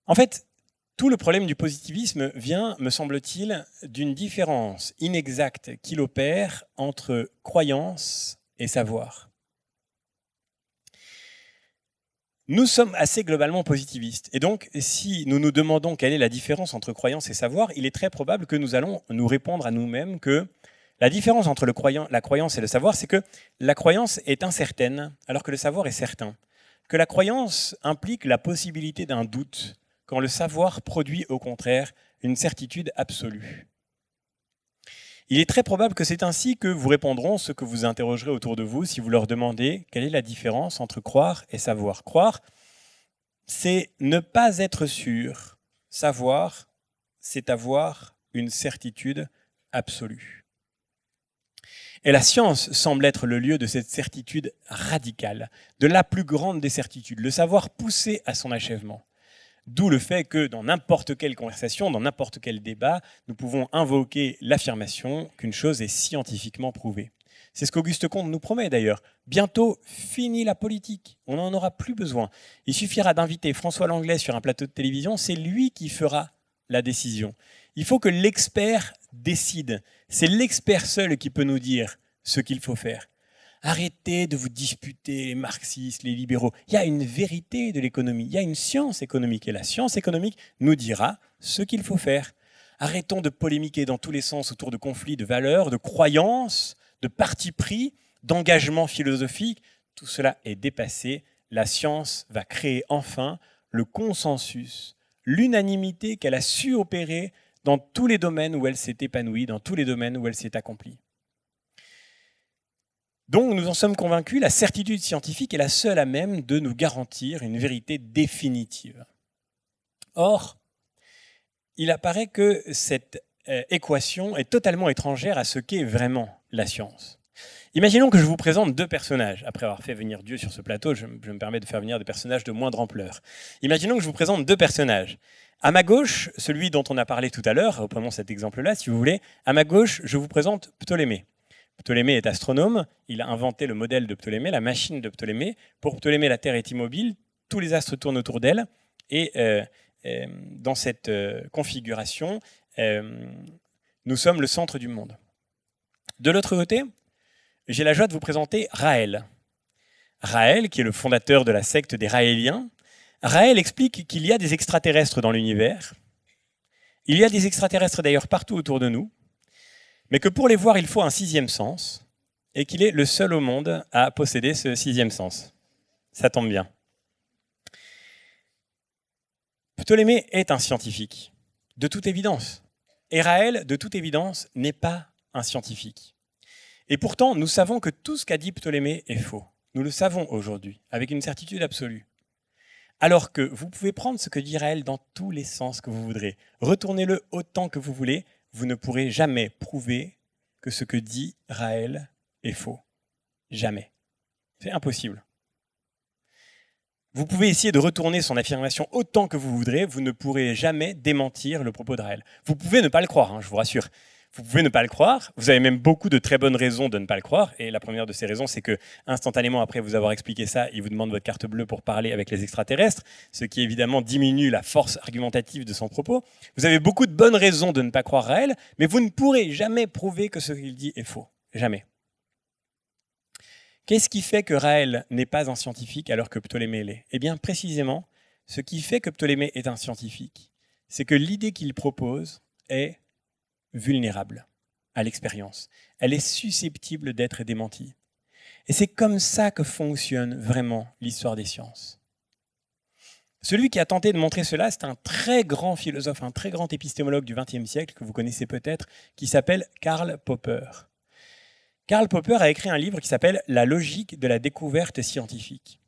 [SPEAKER 1] En fait, tout le problème du positivisme vient, me semble-t-il, d'une différence inexacte qu'il opère entre croyance et savoir. Nous sommes assez globalement positivistes. Et donc, si nous nous demandons quelle est la différence entre croyance et savoir, il est très probable que nous allons nous répondre à nous-mêmes que la différence entre la croyance et le savoir, c'est que la croyance est incertaine, alors que le savoir est certain. Que la croyance implique la possibilité d'un doute, quand le savoir produit au contraire une certitude absolue. Il est très probable que c'est ainsi que vous répondront ceux que vous interrogerez autour de vous si vous leur demandez quelle est la différence entre croire et savoir. Croire, c'est ne pas être sûr. Savoir, c'est avoir une certitude absolue. Et la science semble être le lieu de cette certitude radicale, de la plus grande des certitudes, le savoir poussé à son achèvement. D'où le fait que dans n'importe quelle conversation, dans n'importe quel débat, nous pouvons invoquer l'affirmation qu'une chose est scientifiquement prouvée. C'est ce qu'Auguste Comte nous promet d'ailleurs. Bientôt, fini la politique. On n'en aura plus besoin. Il suffira d'inviter François Langlais sur un plateau de télévision, c'est lui qui fera la décision. Il faut que l'expert décide. C'est l'expert seul qui peut nous dire ce qu'il faut faire. Arrêtez de vous disputer, les marxistes, les libéraux. Il y a une vérité de l'économie, il y a une science économique, et la science économique nous dira ce qu'il faut faire. Arrêtons de polémiquer dans tous les sens autour de conflits de valeurs, de croyances, de partis pris, d'engagement philosophique. Tout cela est dépassé. La science va créer enfin le consensus, l'unanimité qu'elle a su opérer dans tous les domaines où elle s'est épanouie, dans tous les domaines où elle s'est accomplie. Donc nous en sommes convaincus, la certitude scientifique est la seule à même de nous garantir une vérité définitive. Or, il apparaît que cette équation est totalement étrangère à ce qu'est vraiment la science. Imaginons que je vous présente deux personnages. Après avoir fait venir Dieu sur ce plateau, je me permets de faire venir des personnages de moindre ampleur. Imaginons que je vous présente deux personnages. À ma gauche, celui dont on a parlé tout à l'heure, reprenons cet exemple-là si vous voulez, à ma gauche, je vous présente Ptolémée. Ptolémée est astronome, il a inventé le modèle de Ptolémée, la machine de Ptolémée. Pour Ptolémée, la Terre est immobile, tous les astres tournent autour d'elle, et dans cette configuration, nous sommes le centre du monde. De l'autre côté, j'ai la joie de vous présenter Raël. Raël, qui est le fondateur de la secte des Raéliens, Raël explique qu'il y a des extraterrestres dans l'univers. Il y a des extraterrestres d'ailleurs partout autour de nous, mais que pour les voir, il faut un sixième sens, et qu'il est le seul au monde à posséder ce sixième sens. Ça tombe bien. Ptolémée est un scientifique, de toute évidence. Et Raël, de toute évidence, n'est pas un scientifique. Et pourtant, nous savons que tout ce qu'a dit Ptolémée est faux. Nous le savons aujourd'hui, avec une certitude absolue. Alors que vous pouvez prendre ce que dit Raël dans tous les sens que vous voudrez, retournez-le autant que vous voulez, vous ne pourrez jamais prouver que ce que dit Raël est faux. Jamais. C'est impossible. Vous pouvez essayer de retourner son affirmation autant que vous voudrez, vous ne pourrez jamais démentir le propos de Raël. Vous pouvez ne pas le croire, je vous rassure. Vous pouvez ne pas le croire, vous avez même beaucoup de très bonnes raisons de ne pas le croire, et la première de ces raisons, c'est que instantanément après vous avoir expliqué ça, il vous demande votre carte bleue pour parler avec les extraterrestres, ce qui évidemment diminue la force argumentative de son propos. Vous avez beaucoup de bonnes raisons de ne pas croire Raël, mais vous ne pourrez jamais prouver que ce qu'il dit est faux. Jamais. Qu'est-ce qui fait que Raël n'est pas un scientifique alors que Ptolémée l'est ? Eh bien, précisément, ce qui fait que Ptolémée est un scientifique, c'est que l'idée qu'il propose est vulnérable à l'expérience. Elle est susceptible d'être démentie. Et c'est comme ça que fonctionne vraiment l'histoire des sciences. Celui qui a tenté de montrer cela, c'est un très grand philosophe, un très grand épistémologue du XXe siècle, que vous connaissez peut-être, qui s'appelle Karl Popper. Karl Popper a écrit un livre qui s'appelle « La logique de la découverte scientifique ».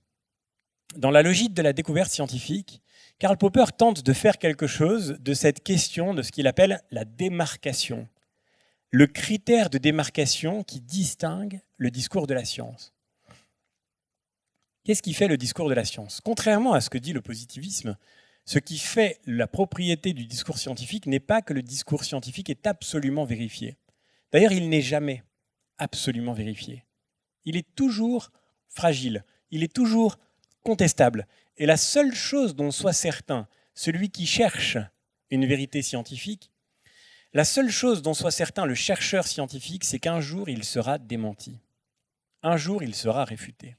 [SPEAKER 1] Dans la logique de la découverte scientifique, Karl Popper tente de faire quelque chose de cette question de ce qu'il appelle la démarcation, le critère de démarcation qui distingue le discours de la science. Qu'est-ce qui fait le discours de la science ? Contrairement à ce que dit le positivisme, ce qui fait la propriété du discours scientifique n'est pas que le discours scientifique est absolument vérifié. D'ailleurs, il n'est jamais absolument vérifié. Il est toujours fragile, il est toujours contestable. Et la seule chose dont soit certain celui qui cherche une vérité scientifique, la seule chose dont soit certain le chercheur scientifique, c'est qu'un jour il sera démenti. Un jour il sera réfuté.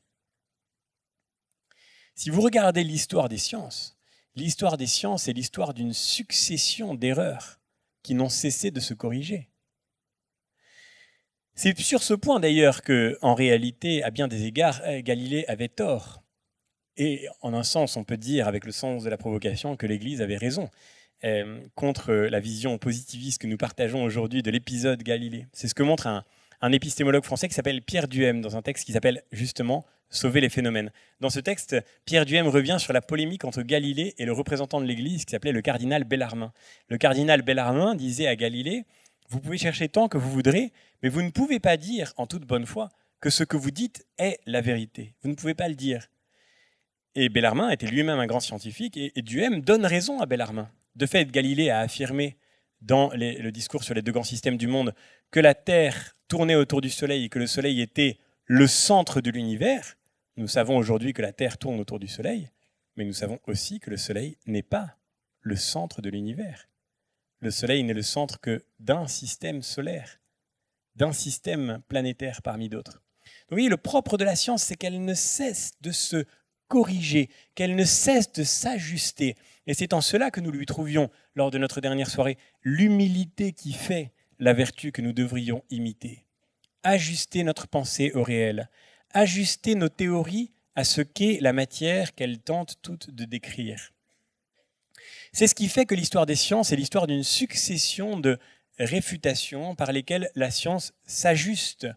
[SPEAKER 1] Si vous regardez l'histoire des sciences est l'histoire d'une succession d'erreurs qui n'ont cessé de se corriger. C'est sur ce point d'ailleurs que, en réalité, à bien des égards, Galilée avait tort. Et en un sens, on peut dire, avec le sens de la provocation, que l'Église avait raison contre la vision positiviste que nous partageons aujourd'hui de l'épisode Galilée. C'est ce que montre un épistémologue français qui s'appelle Pierre Duhem, dans un texte qui s'appelle justement « Sauver les phénomènes ». Dans ce texte, Pierre Duhem revient sur la polémique entre Galilée et le représentant de l'Église qui s'appelait le cardinal Bellarmin. Le cardinal Bellarmin disait à Galilée « Vous pouvez chercher tant que vous voudrez, mais vous ne pouvez pas dire en toute bonne foi que ce que vous dites est la vérité. Vous ne pouvez pas le dire. » Et Bellarmin était lui-même un grand scientifique, et Duhem donne raison à Bellarmin. De fait, Galilée a affirmé dans le discours sur les deux grands systèmes du monde que la Terre tournait autour du Soleil et que le Soleil était le centre de l'univers. Nous savons aujourd'hui que la Terre tourne autour du Soleil, mais nous savons aussi que le Soleil n'est pas le centre de l'univers. le Soleil n'est le centre que d'un système solaire, d'un système planétaire parmi d'autres. Donc oui, le propre de la science, c'est qu'elle ne cesse de se corriger, qu'elle ne cesse de s'ajuster. Et c'est en cela que nous lui trouvions, lors de notre dernière soirée, l'humilité qui fait la vertu que nous devrions imiter. Ajuster notre pensée au réel, ajuster nos théories à ce qu'est la matière qu'elles tentent toutes de décrire. C'est ce qui fait que l'histoire des sciences est l'histoire d'une succession de réfutations par lesquelles la science s'ajuste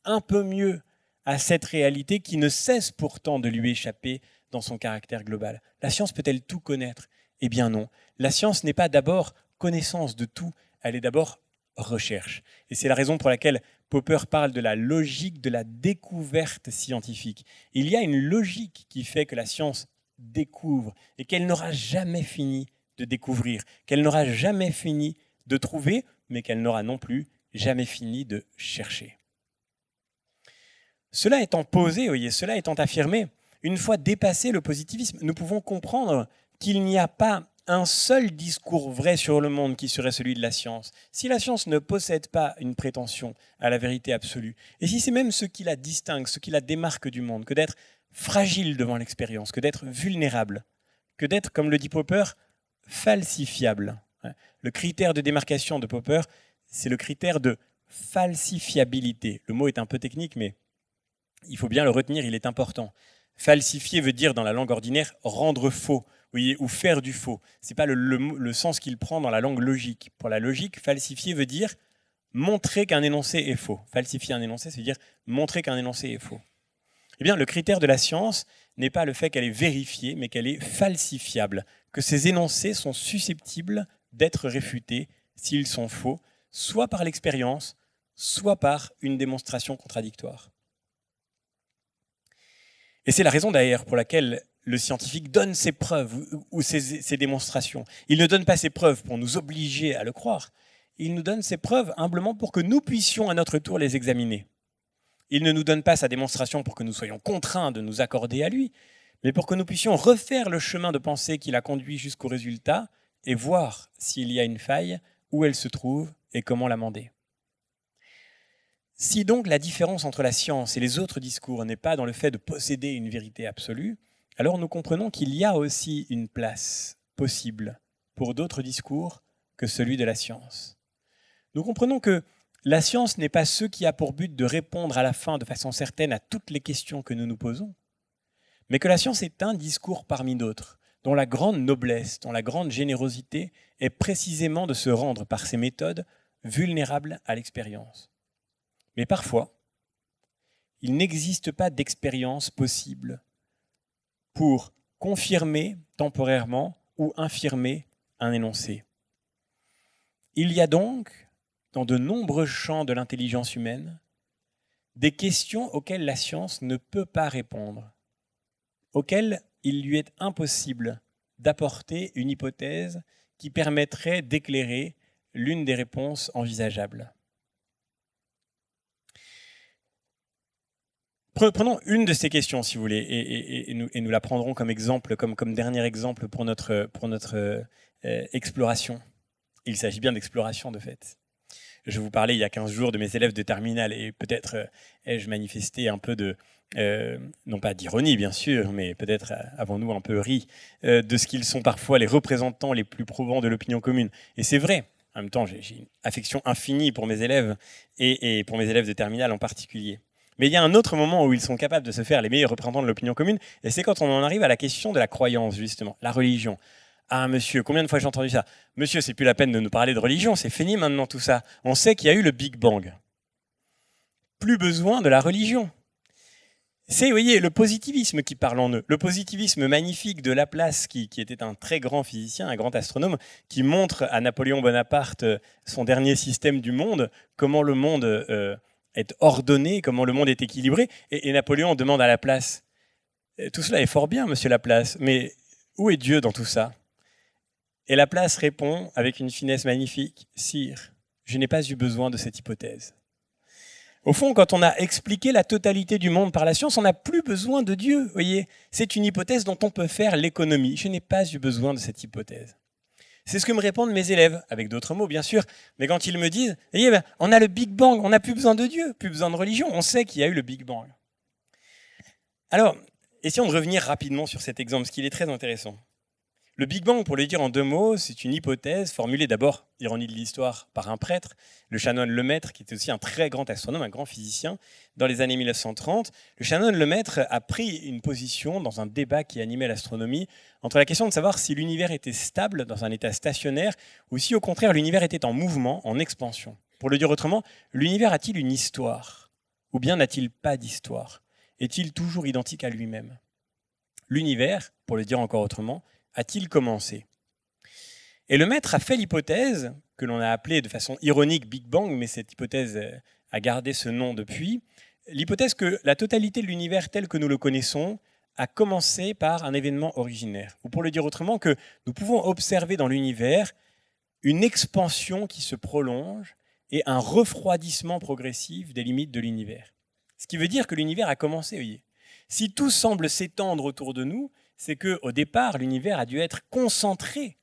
[SPEAKER 1] un peu mieux à cette réalité qui ne cesse pourtant de lui échapper dans son caractère global. La science peut-elle tout connaître ? Eh bien non. La science n'est pas d'abord connaissance de tout, elle est d'abord recherche. Et c'est la raison pour laquelle Popper parle de la logique de la découverte scientifique. Il y a une logique qui fait que la science découvre et qu'elle n'aura jamais fini de découvrir, qu'elle n'aura jamais fini de trouver, mais qu'elle n'aura non plus jamais fini de chercher. Cela étant posé, voyez, cela étant affirmé, une fois dépassé le positivisme, nous pouvons comprendre qu'il n'y a pas un seul discours vrai sur le monde qui serait celui de la science. Si la science ne possède pas une prétention à la vérité absolue, et si c'est même ce qui la distingue, ce qui la démarque du monde, que d'être fragile devant l'expérience, que d'être vulnérable, que d'être, comme le dit Popper, falsifiable. Le critère de démarcation de Popper, c'est le critère de falsifiabilité. Le mot est un peu technique, mais il faut bien le retenir, il est important. Falsifier veut dire, dans la langue ordinaire, rendre faux, voyez, ou faire du faux. Ce n'est pas le sens qu'il prend dans la langue logique. Pour la logique, falsifier veut dire montrer qu'un énoncé est faux. Falsifier un énoncé, ça veut dire montrer qu'un énoncé est faux. Eh bien, le critère de la science n'est pas le fait qu'elle est vérifiée, mais qu'elle est falsifiable, que ces énoncés sont susceptibles d'être réfutés s'ils sont faux, soit par l'expérience, soit par une démonstration contradictoire. Et c'est la raison d'ailleurs pour laquelle le scientifique donne ses preuves ou ses démonstrations. Il ne donne pas ses preuves pour nous obliger à le croire, il nous donne ses preuves humblement pour que nous puissions à notre tour les examiner. Il ne nous donne pas sa démonstration pour que nous soyons contraints de nous accorder à lui, mais pour que nous puissions refaire le chemin de pensée qui l'a conduit jusqu'au résultat et voir s'il y a une faille, où elle se trouve et comment l'amender. Si donc la différence entre la science et les autres discours n'est pas dans le fait de posséder une vérité absolue, alors nous comprenons qu'il y a aussi une place possible pour d'autres discours que celui de la science. Nous comprenons que la science n'est pas ce qui a pour but de répondre à la fin de façon certaine à toutes les questions que nous nous posons, mais que la science est un discours parmi d'autres, dont la grande noblesse, dont la grande générosité est précisément de se rendre par ses méthodes vulnérables à l'expérience. Mais parfois, il n'existe pas d'expérience possible pour confirmer temporairement ou infirmer un énoncé. Il y a donc, dans de nombreux champs de l'intelligence humaine, des questions auxquelles la science ne peut pas répondre, auxquelles il lui est impossible d'apporter une hypothèse qui permettrait d'éclairer l'une des réponses envisageables. Prenons une de ces questions, si vous voulez, et nous la prendrons comme exemple, comme dernier exemple pour notre exploration. Il s'agit bien d'exploration, de fait. Je vous parlais il y a 15 jours de mes élèves de terminale, et peut-être ai-je manifesté un peu de, non pas d'ironie bien sûr, mais peut-être avons-nous un peu ri de ce qu'ils sont parfois les représentants les plus probants de l'opinion commune. Et c'est vrai, en même temps j'ai une affection infinie pour mes élèves, et pour mes élèves de terminale en particulier. Mais il y a un autre moment où ils sont capables de se faire les meilleurs représentants de l'opinion commune, et c'est quand on en arrive à la question de la croyance, justement, la religion. Ah monsieur, combien de fois j'ai entendu ça ? Monsieur, c'est plus la peine de nous parler de religion, c'est fini maintenant tout ça. On sait qu'il y a eu le Big Bang. Plus besoin de la religion. C'est, vous voyez, le positivisme qui parle en eux. Le positivisme magnifique de Laplace, qui était un très grand physicien, un grand astronome, qui montre à Napoléon Bonaparte son dernier système du monde, comment le monde est ordonné, comment le monde est équilibré. Et Napoléon demande à Laplace, tout cela est fort bien, monsieur Laplace, mais où est Dieu dans tout ça ? Et Laplace répond avec une finesse magnifique, « Sire, je n'ai pas eu besoin de cette hypothèse. » Au fond, quand on a expliqué la totalité du monde par la science, on n'a plus besoin de Dieu. Vous voyez, c'est une hypothèse dont on peut faire l'économie. Je n'ai pas eu besoin de cette hypothèse. C'est ce que me répondent mes élèves, avec d'autres mots bien sûr, mais quand ils me disent « on a le Big Bang, on n'a plus besoin de Dieu, plus besoin de religion, on sait qu'il y a eu le Big Bang ». Alors, essayons de revenir rapidement sur cet exemple, parce qu'il est très intéressant. Le Big Bang, pour le dire en 2 mots, c'est une hypothèse formulée d'abord, ironie de l'histoire, par un prêtre, le Shannon Lemaître, qui était aussi un très grand astronome, un grand physicien, dans les années 1930. Le Shannon Lemaître a pris une position dans un débat qui animait l'astronomie entre la question de savoir si l'univers était stable, dans un état stationnaire, ou si au contraire l'univers était en mouvement, en expansion. Pour le dire autrement, l'univers a-t-il une histoire? Ou bien n'a-t-il pas d'histoire? Est-il toujours identique à lui-même? L'univers, pour le dire encore autrement, a-t-il commencé? Et le maître a fait l'hypothèse, que l'on a appelée de façon ironique Big Bang, mais cette hypothèse a gardé ce nom depuis, l'hypothèse que la totalité de l'univers tel que nous le connaissons a commencé par un événement originaire. Ou pour le dire autrement, que nous pouvons observer dans l'univers une expansion qui se prolonge et un refroidissement progressif des limites de l'univers. Ce qui veut dire que l'univers a commencé, voyez. Si tout semble s'étendre autour de nous, c'est qu'au départ, l'univers a dû être concentré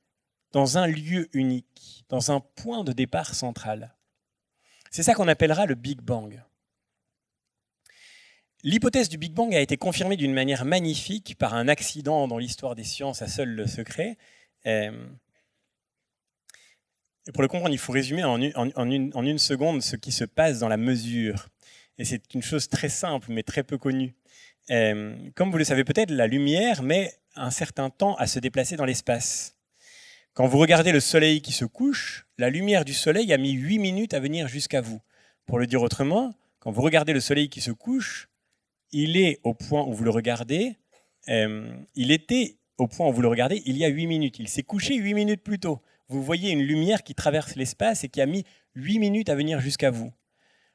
[SPEAKER 1] dans un lieu unique, dans un point de départ central. C'est ça qu'on appellera le Big Bang. L'hypothèse du Big Bang a été confirmée d'une manière magnifique par un accident dans l'histoire des sciences à seul le secret. Et pour le comprendre, il faut résumer en une seconde ce qui se passe dans la mesure. Et c'est une chose très simple, mais très peu connue. Comme vous le savez peut-être, la lumière met un certain temps à se déplacer dans l'espace. Quand vous regardez le soleil qui se couche, la lumière du soleil a mis 8 minutes à venir jusqu'à vous. Pour le dire autrement, quand vous regardez le soleil qui se couche, il est au point où vous le regardez, il était au point où vous le regardez il y a 8 minutes. Il s'est couché 8 minutes plus tôt. Vous voyez une lumière qui traverse l'espace et qui a mis 8 minutes à venir jusqu'à vous.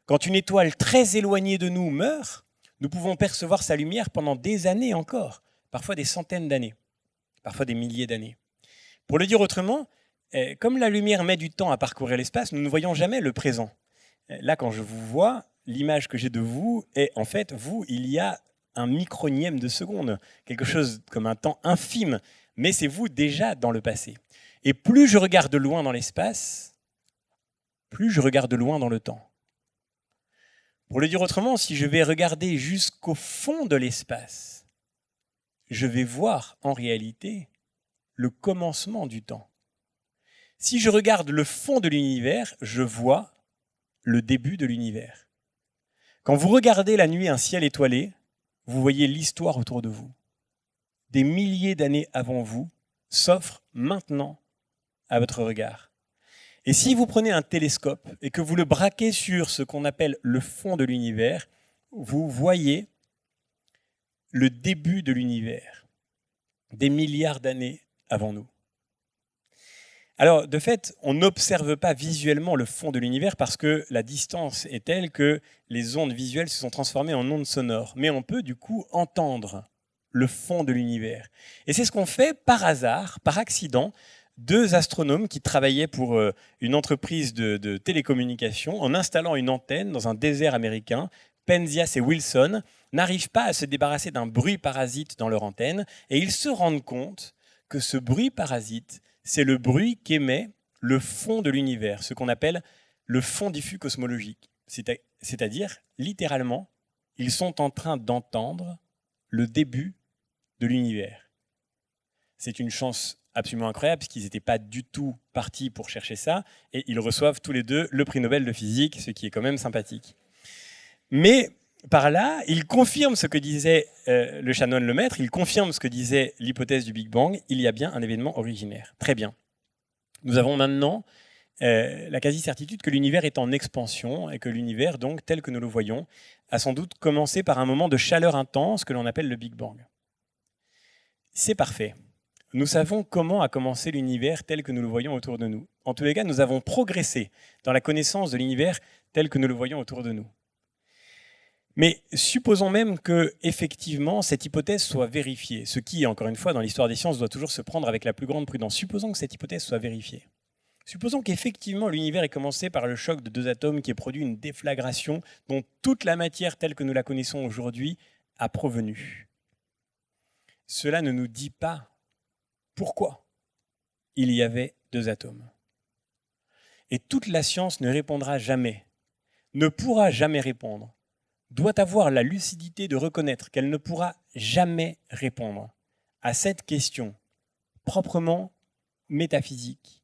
[SPEAKER 1] Quand une étoile très éloignée de nous meurt, nous pouvons percevoir sa lumière pendant des années encore, parfois des centaines d'années, parfois des milliers d'années. Pour le dire autrement, comme la lumière met du temps à parcourir l'espace, nous ne voyons jamais le présent. Là, quand je vous vois, l'image que j'ai de vous est, en fait, vous, il y a un micronième de seconde, quelque chose comme un temps infime, mais c'est vous déjà dans le passé. Et plus je regarde loin dans l'espace, plus je regarde loin dans le temps. Pour le dire autrement, si je vais regarder jusqu'au fond de l'espace, je vais voir en réalité le commencement du temps. Si je regarde le fond de l'univers, je vois le début de l'univers. Quand vous regardez la nuit un ciel étoilé, vous voyez l'histoire autour de vous. Des milliers d'années avant vous s'offrent maintenant à votre regard. Et si vous prenez un télescope et que vous le braquez sur ce qu'on appelle le fond de l'univers, vous voyez le début de l'univers, des milliards d'années avant nous. Alors, de fait, on n'observe pas visuellement le fond de l'univers parce que la distance est telle que les ondes visuelles se sont transformées en ondes sonores. Mais on peut du coup entendre le fond de l'univers. Et c'est ce qu'ont fait par hasard, par accident, 2 astronomes qui travaillaient pour une entreprise de télécommunications en installant une antenne dans un désert américain. Penzias et Wilson n'arrivent pas à se débarrasser d'un bruit parasite dans leur antenne et ils se rendent compte que ce bruit parasite, c'est le bruit qu'émet le fond de l'univers, ce qu'on appelle le fond diffus cosmologique. C'est-à-dire, littéralement, ils sont en train d'entendre le début de l'univers. C'est une chance absolument incroyable, parce qu'ils n'étaient pas du tout partis pour chercher ça, et ils reçoivent tous les 2 le prix Nobel de physique, ce qui est quand même sympathique. Mais par là, ils confirment ce que disait le Shannon Lemaître, ils confirment ce que disait l'hypothèse du Big Bang, il y a bien un événement originaire. Très bien. Nous avons maintenant la quasi-certitude que l'univers est en expansion, et que l'univers, donc, tel que nous le voyons, a sans doute commencé par un moment de chaleur intense que l'on appelle le Big Bang. C'est parfait. Nous savons comment a commencé l'univers tel que nous le voyons autour de nous. En tous les cas, nous avons progressé dans la connaissance de l'univers tel que nous le voyons autour de nous. Mais supposons même que, effectivement, cette hypothèse soit vérifiée, ce qui, encore une fois, dans l'histoire des sciences, doit toujours se prendre avec la plus grande prudence. Supposons que cette hypothèse soit vérifiée. Supposons qu'effectivement, l'univers ait commencé par le choc de 2 atomes qui ait produit une déflagration dont toute la matière telle que nous la connaissons aujourd'hui a provenu. Cela ne nous dit pas pourquoi il y avait 2 atomes. Et toute la science ne répondra jamais, ne pourra jamais répondre, doit avoir la lucidité de reconnaître qu'elle ne pourra jamais répondre à cette question proprement métaphysique.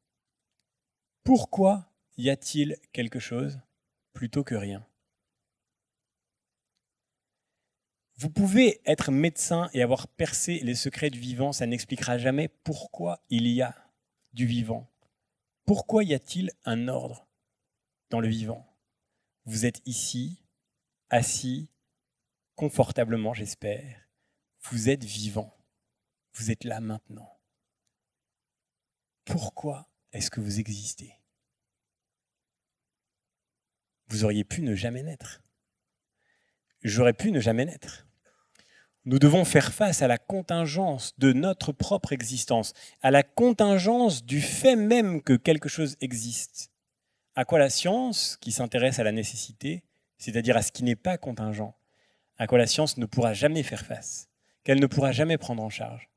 [SPEAKER 1] Pourquoi y a-t-il quelque chose plutôt que rien ? Vous pouvez être médecin et avoir percé les secrets du vivant, ça n'expliquera jamais pourquoi il y a du vivant. Pourquoi y a-t-il un ordre dans le vivant ? Vous êtes ici, assis, confortablement, j'espère. Vous êtes vivant. Vous êtes là maintenant. Pourquoi est-ce que vous existez ? Vous auriez pu ne jamais naître. J'aurais pu ne jamais naître. Nous devons faire face à la contingence de notre propre existence, à la contingence du fait même que quelque chose existe. À quoi la science, qui s'intéresse à la nécessité, c'est-à-dire à ce qui n'est pas contingent, à quoi la science ne pourra jamais faire face, qu'elle ne pourra jamais prendre en charge.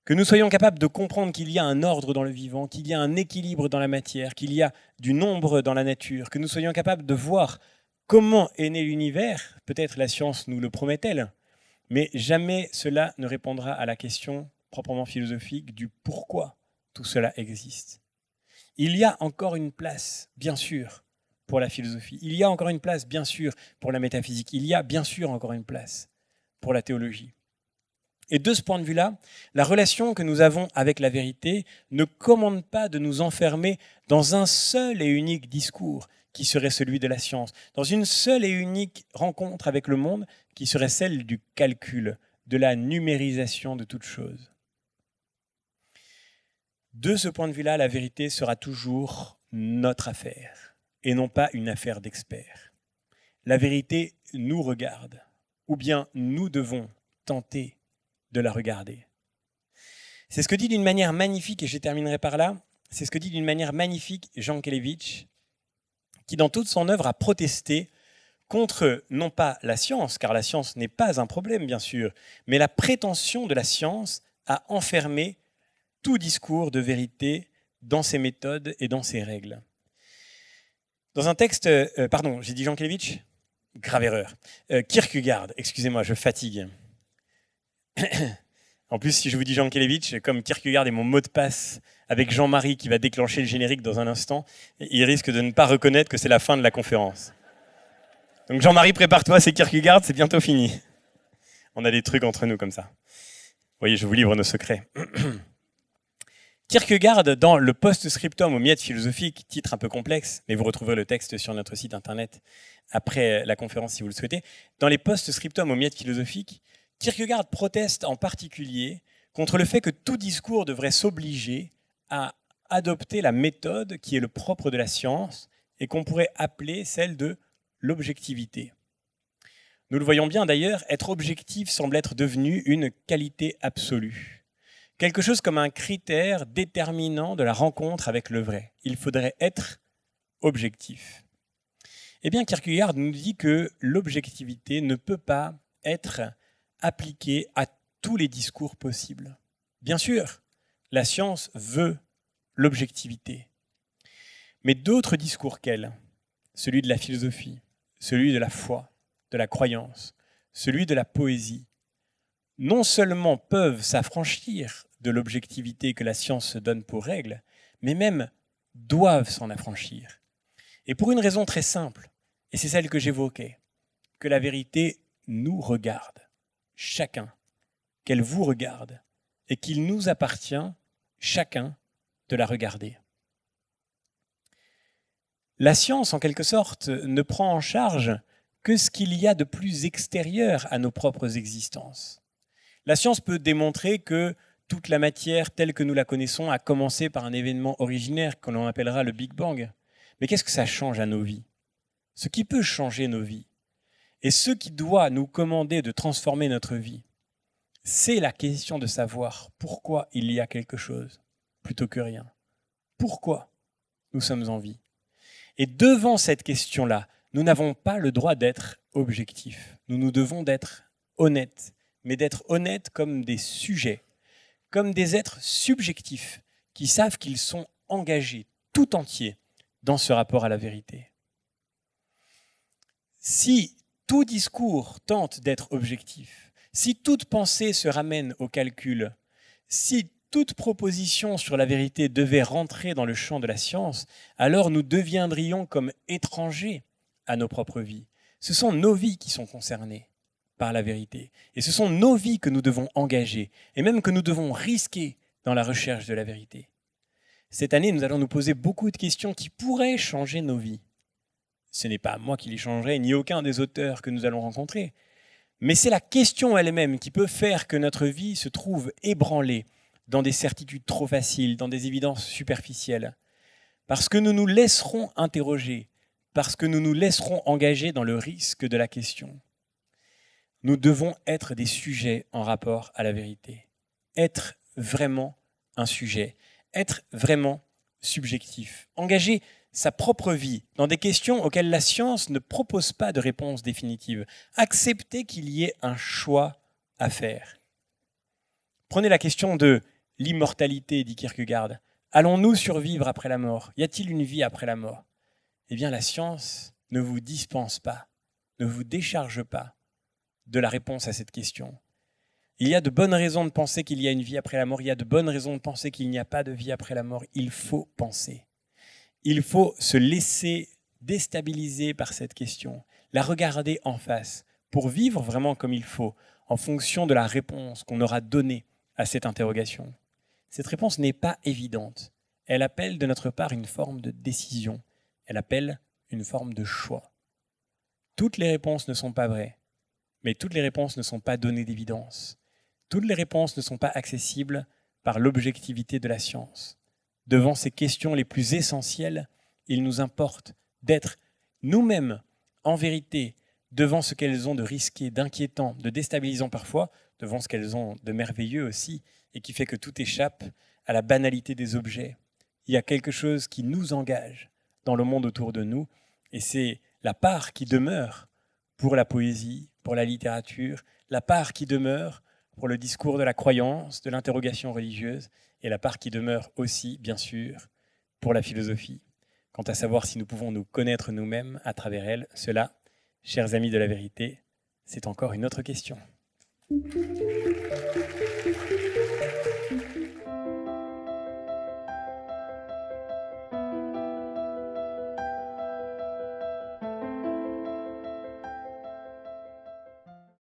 [SPEAKER 1] Que nous soyons capables de comprendre qu'il y a un ordre dans le vivant, qu'il y a un équilibre dans la matière, qu'il y a du nombre dans la nature, que nous soyons capables de voir comment est né l'univers, peut-être la science nous le promet-elle, mais jamais cela ne répondra à la question proprement philosophique du pourquoi tout cela existe. Il y a encore une place, bien sûr, pour la philosophie. Il y a encore une place, bien sûr, pour la métaphysique. Il y a, bien sûr, encore une place pour la théologie. Et de ce point de vue-là, la relation que nous avons avec la vérité ne commande pas de nous enfermer dans un seul et unique discours qui serait celui de la science, dans une seule et unique rencontre avec le monde qui serait celle du calcul, de la numérisation de toute chose. De ce point de vue-là, la vérité sera toujours notre affaire et non pas une affaire d'experts. La vérité nous regarde, ou bien nous devons tenter de la regarder. C'est ce que dit d'une manière magnifique, et je terminerai par là, c'est ce que dit d'une manière magnifique Jean Kelevitch, qui dans toute son œuvre a protesté contre non pas la science, car la science n'est pas un problème bien sûr, mais la prétention de la science à enfermer tout discours de vérité dans ses méthodes et dans ses règles. Dans un texte, j'ai dit Jean Kelevitch ? Grave erreur. Kierkegaard, excusez-moi, je fatigue. En plus, si je vous dis Jean Kelevitch, comme Kierkegaard est mon mot de passe avec Jean-Marie qui va déclencher le générique dans un instant, il risque de ne pas reconnaître que c'est la fin de la conférence. Donc Jean-Marie, prépare-toi, c'est Kierkegaard, c'est bientôt fini. On a des trucs entre nous comme ça. Vous voyez, je vous livre nos secrets. Kierkegaard, dans le post-scriptum aux miettes philosophiques, titre un peu complexe, mais vous retrouverez le texte sur notre site internet après la conférence si vous le souhaitez, dans les post-scriptum aux miettes philosophiques, Kierkegaard proteste en particulier contre le fait que tout discours devrait s'obliger à adopter la méthode qui est le propre de la science et qu'on pourrait appeler celle de l'objectivité. Nous le voyons bien d'ailleurs, être objectif semble être devenu une qualité absolue. Quelque chose comme un critère déterminant de la rencontre avec le vrai. Il faudrait être objectif. Eh bien, Kierkegaard nous dit que l'objectivité ne peut pas être appliquée à tous les discours possibles. Bien sûr, la science veut l'objectivité. Mais d'autres discours qu'elle, celui de la philosophie, celui de la foi, de la croyance, celui de la poésie, non seulement peuvent s'affranchir de l'objectivité que la science se donne pour règle, mais même doivent s'en affranchir. Et pour une raison très simple, et c'est celle que j'évoquais, que la vérité nous regarde, chacun, qu'elle vous regarde, et qu'il nous appartient, chacun, de la regarder. La science, en quelque sorte, ne prend en charge que ce qu'il y a de plus extérieur à nos propres existences. La science peut démontrer que toute la matière telle que nous la connaissons a commencé par un événement originaire que l'on appellera le Big Bang. Mais qu'est-ce que ça change à nos vies ? Ce qui peut changer nos vies, et ce qui doit nous commander de transformer notre vie, c'est la question de savoir pourquoi il y a quelque chose plutôt que rien. Pourquoi nous sommes en vie ? Et devant cette question-là, nous n'avons pas le droit d'être objectifs. Nous nous devons d'être honnêtes, mais d'être honnêtes comme des sujets, comme des êtres subjectifs qui savent qu'ils sont engagés tout entiers dans ce rapport à la vérité. Si tout discours tente d'être objectif, si toute pensée se ramène au calcul, si toute proposition sur la vérité devait rentrer dans le champ de la science, alors nous deviendrions comme étrangers à nos propres vies. Ce sont nos vies qui sont concernées par la vérité. Et ce sont nos vies que nous devons engager, et même que nous devons risquer dans la recherche de la vérité. Cette année, nous allons nous poser beaucoup de questions qui pourraient changer nos vies. Ce n'est pas moi qui les changerai, ni aucun des auteurs que nous allons rencontrer. Mais c'est la question elle-même qui peut faire que notre vie se trouve ébranlée dans des certitudes trop faciles, dans des évidences superficielles. Parce que nous nous laisserons interroger, parce que nous nous laisserons engager dans le risque de la question. Nous devons être des sujets en rapport à la vérité. Être vraiment un sujet, être vraiment subjectif. Engager sa propre vie dans des questions auxquelles la science ne propose pas de réponse définitive. Accepter qu'il y ait un choix à faire. Prenez la question de l'immortalité, dit Kierkegaard. Allons-nous survivre après la mort? Y a-t-il une vie après la mort? Eh bien, la science ne vous dispense pas, ne vous décharge pas de la réponse à cette question. Il y a de bonnes raisons de penser qu'il y a une vie après la mort, il y a de bonnes raisons de penser qu'il n'y a pas de vie après la mort. Il faut penser. Il faut se laisser déstabiliser par cette question, la regarder en face, pour vivre vraiment comme il faut, en fonction de la réponse qu'on aura donnée à cette interrogation. Cette réponse n'est pas évidente. Elle appelle de notre part une forme de décision. Elle appelle une forme de choix. Toutes les réponses ne sont pas vraies, mais toutes les réponses ne sont pas données d'évidence. Toutes les réponses ne sont pas accessibles par l'objectivité de la science. Devant ces questions les plus essentielles, il nous importe d'être nous-mêmes, en vérité, devant ce qu'elles ont de risqué, d'inquiétant, de déstabilisant parfois, devant ce qu'elles ont de merveilleux aussi, et qui fait que tout échappe à la banalité des objets. Il y a quelque chose qui nous engage dans le monde autour de nous, et c'est la part qui demeure pour la poésie, pour la littérature, la part qui demeure pour le discours de la croyance, de l'interrogation religieuse, et la part qui demeure aussi, bien sûr, pour la philosophie. Quant à savoir si nous pouvons nous connaître nous-mêmes à travers elle, cela, chers amis de la vérité, c'est encore une autre question.